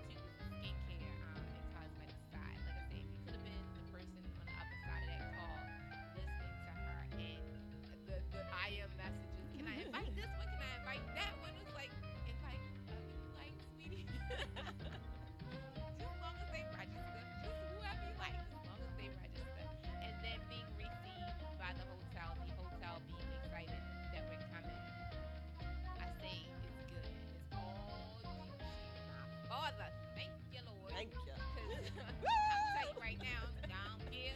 to the skincare and cosmetic side. Like I said, if you could have been the person on the other side of that call, listening to her, and the I am messages. Can I invite this one? Can I invite that one? It's like invite whoever you like, sweetie. Just as long as they register, just whoever you like, as long as they register. And then being received by the hotel being excited that we're coming. I say it's good. It's all due to my Father. Thank you, Lord. Thank you. Because I'll tell you right now, down here,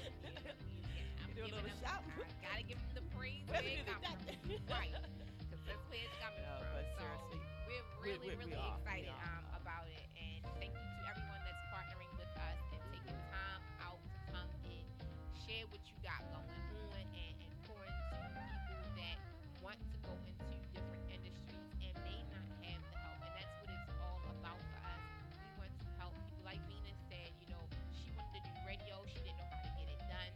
I'm You do a giving little him, shout. I gotta give him the praise Where where did it it comes that? from. Right. Because that's where it's coming No, from. but So seriously, we're we really are. excited We are. about it. And thank you to everyone that's partnering with us and taking time out to come and share what you got going on, and pour into people that want to go into different industries and may not have the help. And that's what it's all about for us. We want to help people. Like Venus said, she wanted to do radio. She didn't know how to get it done.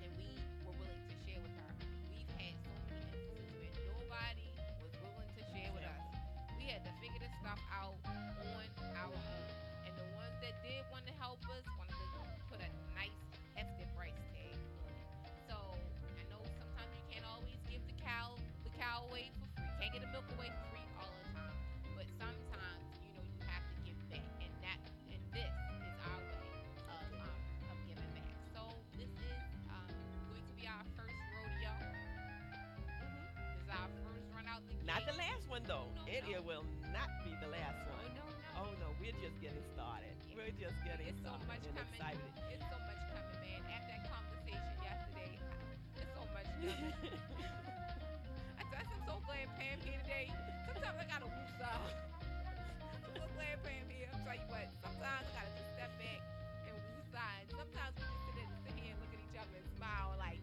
And we were willing to share with her. We've had so many instances where nobody was willing to share with us. We had to figure this stuff out on our own. And the ones that did want to help us wanted to put a nice, hefty price tag on it. So I know sometimes you can't always give the cow away for free. Can't get the milk away for free all the time. But sometimes, you have to give back. And this is our way of giving back. So this is going to be our first rodeo. This is our first run out the gate. Not the last one though. No, It no. will not be the last Oh, one. no. Oh no, we're just getting started. Yeah. We're just getting It's so started much and coming. excited. It's so much coming, man. After that conversation yesterday, it's so much coming. I'm so glad Pam here today. Sometimes I gotta woo out. I'm so glad Pam here. I'm telling you what, sometimes I gotta just step back and woo side. Sometimes we just sit here and look at each other and smile like,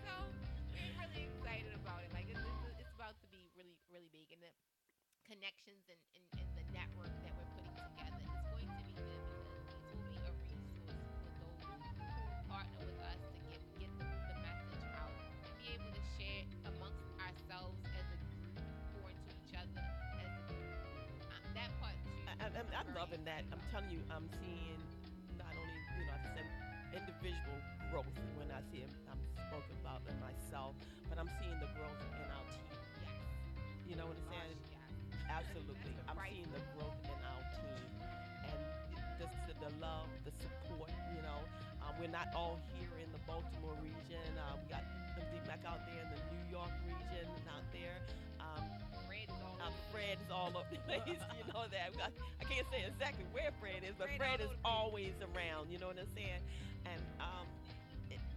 So we're really excited about it. Like it's about to be really, really big. And the connections and the network that we're putting together is going to be good, because these will be a resource for those who partner with us to get the message out and be able to share amongst ourselves as a group, pour into each other as a group. That part too. I'm loving that. I'm telling you, I'm seeing not only I said individual growth when I see it, I'm spoken about in myself, but I'm seeing the growth in our team. Yes. You know what I'm saying? Yes. Absolutely. That's I'm right. seeing the growth in our team, and the love, the support. We're not all here in the Baltimore region. We got some back out there in the New York region out there. Fred is Fred is all all over. over the place. You know that. I can't say exactly where Fred is, but Fred Fred is all over the place. always around. You know what I'm saying? And it's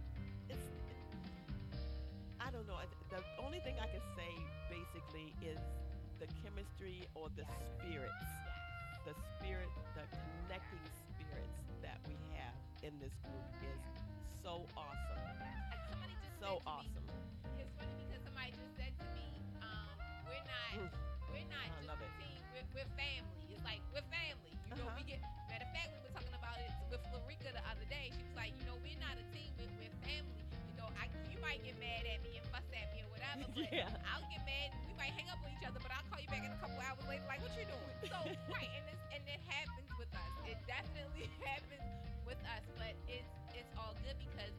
I don't know. The only thing I can say basically is the chemistry or the spirits, the connecting spirits that we have in this group is so awesome. Somebody just So said to awesome. Me, it's funny because somebody just said to me, we're not I just love a it. team, we're family. It's like we're family. We get. Matter of fact, we were talking about it with Larika the other day. She was like, we're not a team, we're family. You might get mad at me and fuss at me or whatever, but Yeah. I'll get mad. We might hang up with each other, but I'll call you back in a couple hours later, like, what you doing? So right, and it happens with us. It definitely happens with us, but it's all good because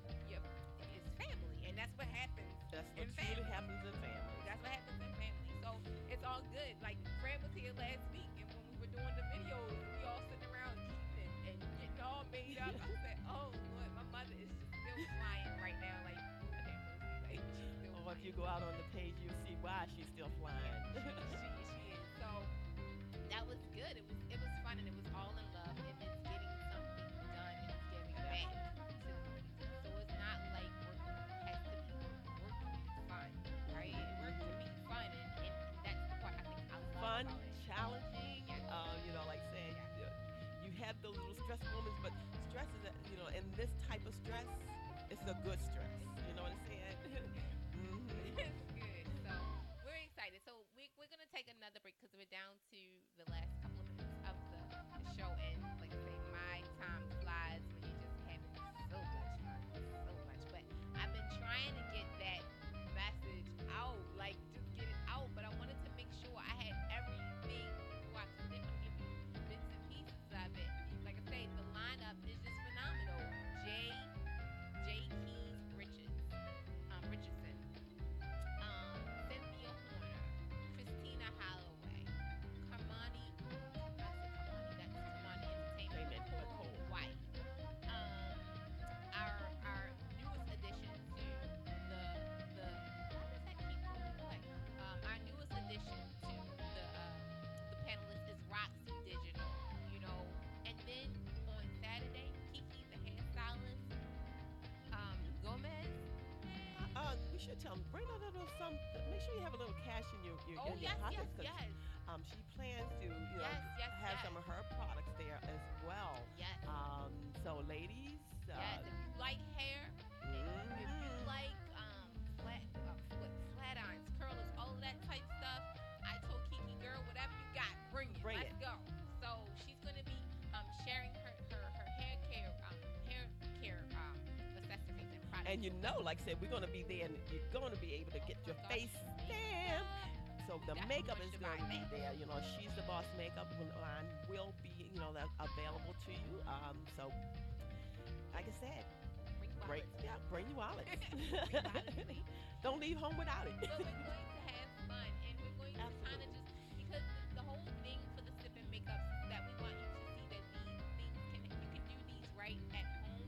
it's family, and that's what happens. That's what in truly family. happens in families. That's what happens in family. So it's all good. Like Fred was here last week, and when we were doing the videos, we all sitting around eating and getting all made up. I said, "Oh Lord, my mother is just still flying right now." Like, okay, Lucy, like she's still Or if flying. you go out on the page, you'll see why she's still flying. She is. So that was good. It was fun, and it was all in love, and it's getting something done, and it's giving back to the community. So it's not like work has to be work. Work can be fun, right? Work can be fun, and that's the part I think I love Fun, about it. challenging. Yes. Like saying you have those little stress moments, but stress is, and this type of stress, it's a good stress. You know what I'm saying? It's good. So we're excited. So we're gonna take another break because we're down to the last couple of minutes of the show, and like I say, my time flies sure you have a little cash Oh in your yes, yes, pockets because yes, she plans to yes, yes, have yes, some of her products there as well. yes, So ladies, yes. If you like hair, if you mhm, like flat irons, curlers, all of that type stuff, I told Kiki, girl, whatever you got, bring it. bring Let's it. go. So she's gonna be sharing her hair care accessories and products. And like I said, we're going to be there and you're going to be able to get Oh your my gosh, face stamped. makeup. So the That's how makeup much is to going buy to be makeup. there. She's the boss makeup line will be, available to you. So like I said, Bring bring, wallets. yeah, bring your wallets. Bring wallets. Don't leave home without it. But we're going to have fun, and we're going to kind of Absolutely. just because the whole thing for the sip and makeups is that we want you to see that these things you can do these right at home.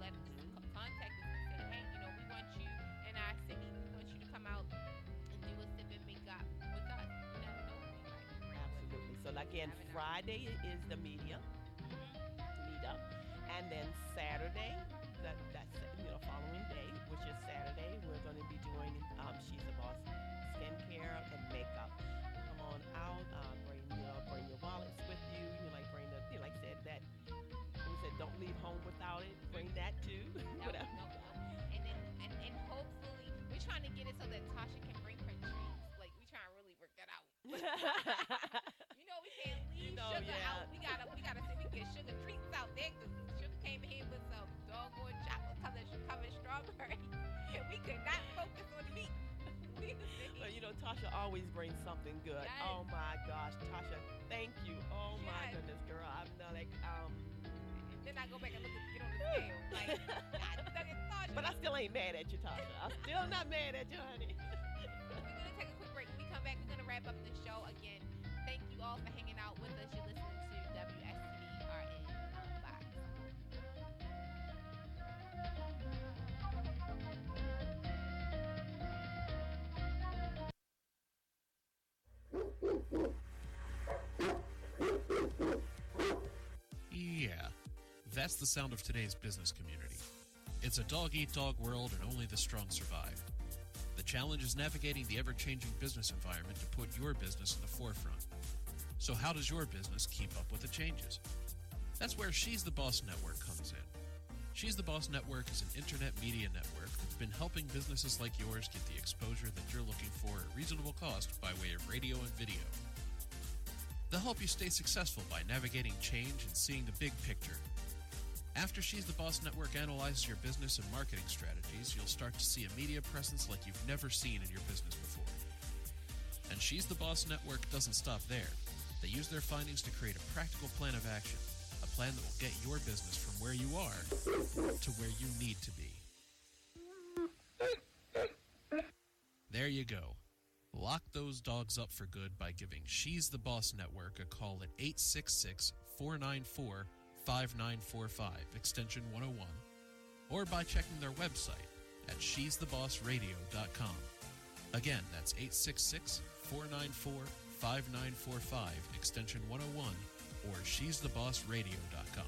Just Mhm. contact us and say, hey, we want you in our city. We want you to come out and do a sip and makeup with us. You never know who you might bring with you. Absolutely. So again, Never know. Friday is the Hmm. meetup, and then Saturday, that's following day, which is Saturday, we're going to be doing She's the Boss skincare and makeup. Come on out, bring your wallets with you. Bring the like I said that we said don't leave home without it. Bring that too. No, Whatever. no, no. And hopefully we're trying to get it so that Tasha can bring her treats. Like we trying to really work that out. We can't leave sugar Yeah. out. We gotta see if we can get sugar treats out there because sugar came in here with some doggone chocolate covered strawberry. And we could not focus on the meat. Well, Tasha always brings something good. Yes. Oh my gosh, Tasha, thank you. Oh my Yes. goodness, girl. I'm not like Then I go back and get on the scale. Like, God dang it, Tasha. but I still ain't mad at you, Tasha. I'm still not mad at you, honey. We're going to take a quick break. When we come back, we're going to wrap up the show again. Thank you all for hanging out with us. You're listening to WSTBRN Unboxed. Yeah, that's the sound of today's business community. It's a dog-eat-dog world and only the strong survive. The challenge is navigating the ever-changing business environment to put your business in the forefront. So how does your business keep up with the changes? That's where She's the Boss Network comes in. She's the Boss Network is an internet media network that's been helping businesses like yours get the exposure that you're looking for at reasonable cost by way of radio and video. They'll help you stay successful by navigating change and seeing the big picture. After She's the Boss Network analyzes your business and marketing strategies, you'll start to see a media presence like you've never seen in your business before. And She's the Boss Network doesn't stop there. They use their findings to create a practical plan of action, a plan that will get your business from where you are to where you need to be. There you go. Lock those dogs up for good by giving She's the Boss Network a call at 866-494-5945, extension 101, or by checking their website at she'sthebossradio.com. Again, that's 866-494-5945, extension 101, or she'sthebossradio.com.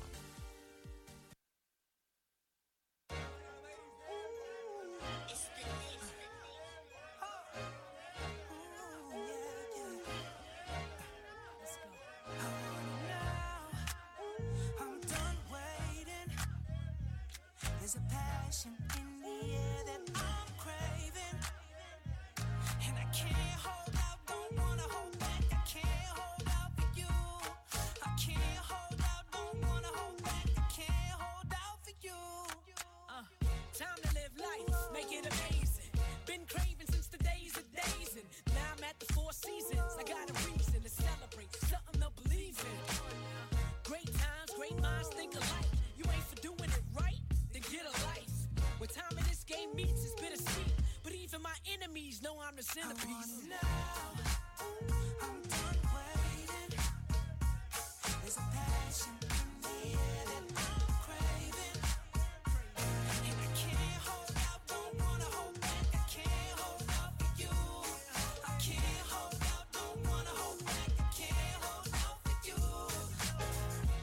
I'm done waiting. There's a passion in the air that I'm craving. And I can't hold out, don't wanna hold back. I can't hold out for you. I can't hold out, don't wanna hold back. I can't hold out for you. Time to live life, make it amazing. Been craving since the days of days. And now I'm at the Four Seasons. I got a reason to celebrate, something to believe in. Great times, great minds think alike. You ain't for doing it right, then get a life. Where time in this game meets is bittersweet. But even my enemies know I'm the centerpiece. Now, I'm done waiting. There's a passion in the air that I'm craving. And I can't hold out, don't wanna hold back. I can't hold out for you. I can't hold out, don't wanna hold back. I can't hold out for you.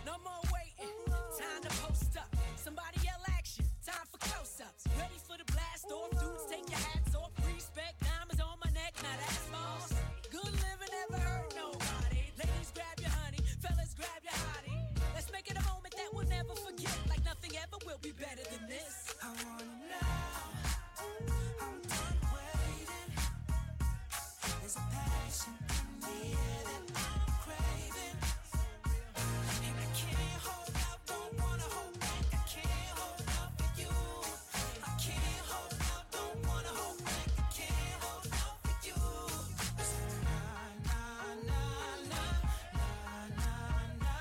No more waiting, time to post up. Somebody yell action, time for close-ups. Ready for the blast off, dudes take your hats off. Respect, diamonds on my neck, now passion in the air that I'm craving. And I can't hold out, don't wanna hold back. I can't hold out for you. I can't hold out, don't wanna hold back. I can't hold out for you. Na na na na na na na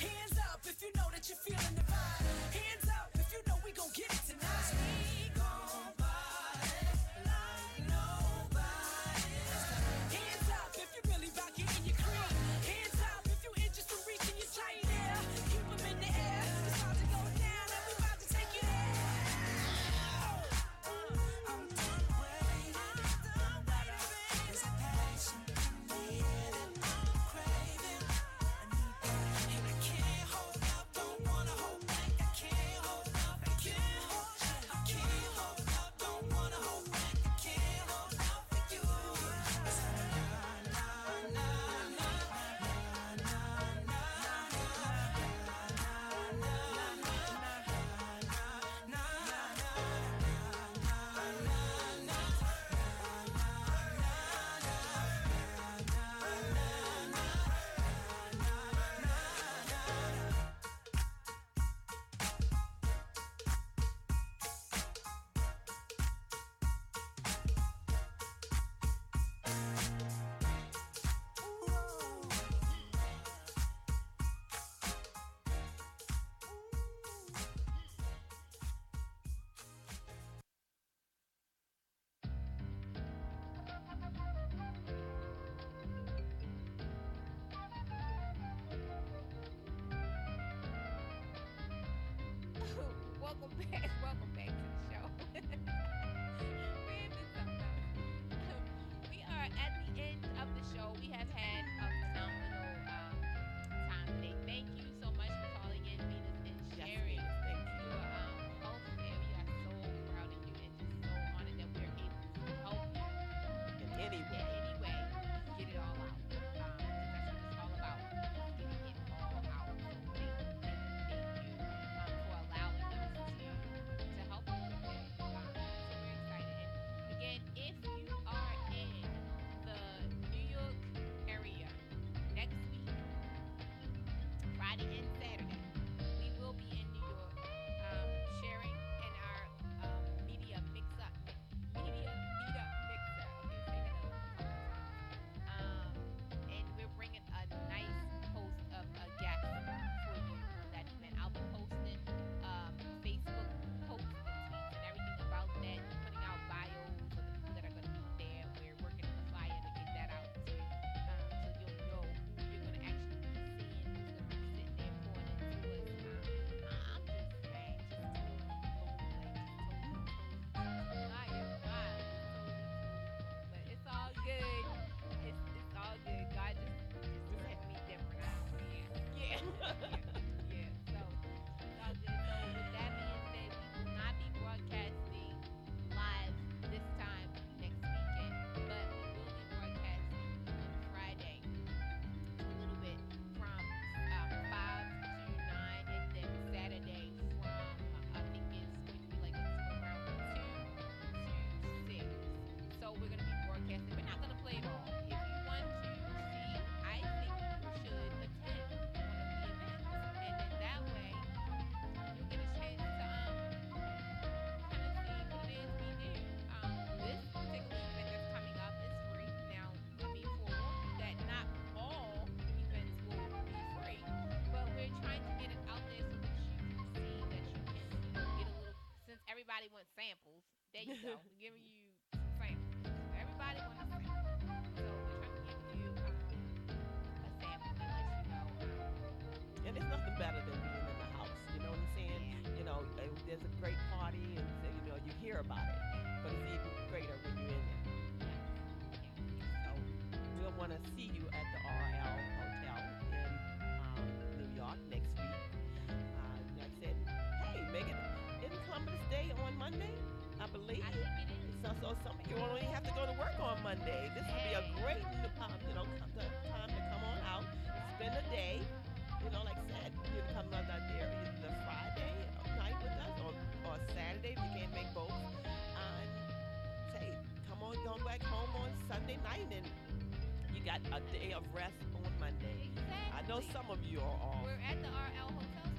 hands up if you know that you're feeling the vibe. Hands up if you know we gon' get it tonight. We gon' party like nobody. Hands up if you really about getting your cream. Hands up if you interested in reaching your chain there. Keep 'em in the air. It's about to go down and we about to take you there. I'm done waiting. There's a passion in the air that I'm craving. I need that, and I can't hold out, don't wanna hold back. I can't hold out, I can't hold out, don't wanna hold back. I can't hold out for you. Na na na Welcome back to the show. Man, this is something else. We are at the end of the show. We have had a phenomenal time today. Thank you so much for calling in, Venus, and Yes, sharing Venus, thank you. your host. And we are so proud of you and just so honored that we're able to help you In any way. any way get it all out. Because that's what it's all about. Is getting it all out. So thank you for allowing us to help you with that. So we're excited. And again, if you are in the New York area next week, Friday and Saturday, we will be in New York sharing in our media mix-up. Media meetup mixer. Okay, say that a couple of times. And we're bringing a nice host of guests for you on that event. I'll be posting Facebook posts and tweets and everything about that, putting out bios of the people that are going to be there. We're working on the flyer to get that out to so you'll know who you're going to actually be seeing, who's going to be sitting there pouring into us. I'm just, man, just totally, I am wild. But it's all good. It's all good. God just sent me different. Yeah. Yeah. So it's all good. So with that being said, we will not be broadcasting live this time next weekend, but we will be broadcasting on Friday a little bit from 5 to 9, and then Saturday from I think it's going to be like around 2 to 6. So we're going to be broadcasting. We're not going to play it all. If you want to see, I think you should attend one of the events, and then that way you'll get a chance to kind of see what it is we do. This particular event that's coming up is free. Now, let me forewarn you that not all events will be free, but we're trying to get it out there so that you can see, that you can, get a little. Since everybody wants samples, there you go. We're giving you some samples. Everybody wants a sample, so we're trying to give you a sample and let you know. And there's nothing better than being in the house. You know what I'm saying? Yeah. You know, there's a great party, and so, you know, you hear about it, but it's even greater when you're in there. So we'll want to see you at the RL Hotel in New York next week. Like I said, hey, Megan, isn't Columbus Day on Monday? I believe. I think it is. So some of you don't even have to go to work on Monday. This would be a great, time to come on out, spend a day. Like I said, you can come out there either Friday night with us or Saturday if you can't make both. And say, go back home on Sunday night and you got a day of rest on Monday. Exactly. I know some of you are off. We're at the RL Hotel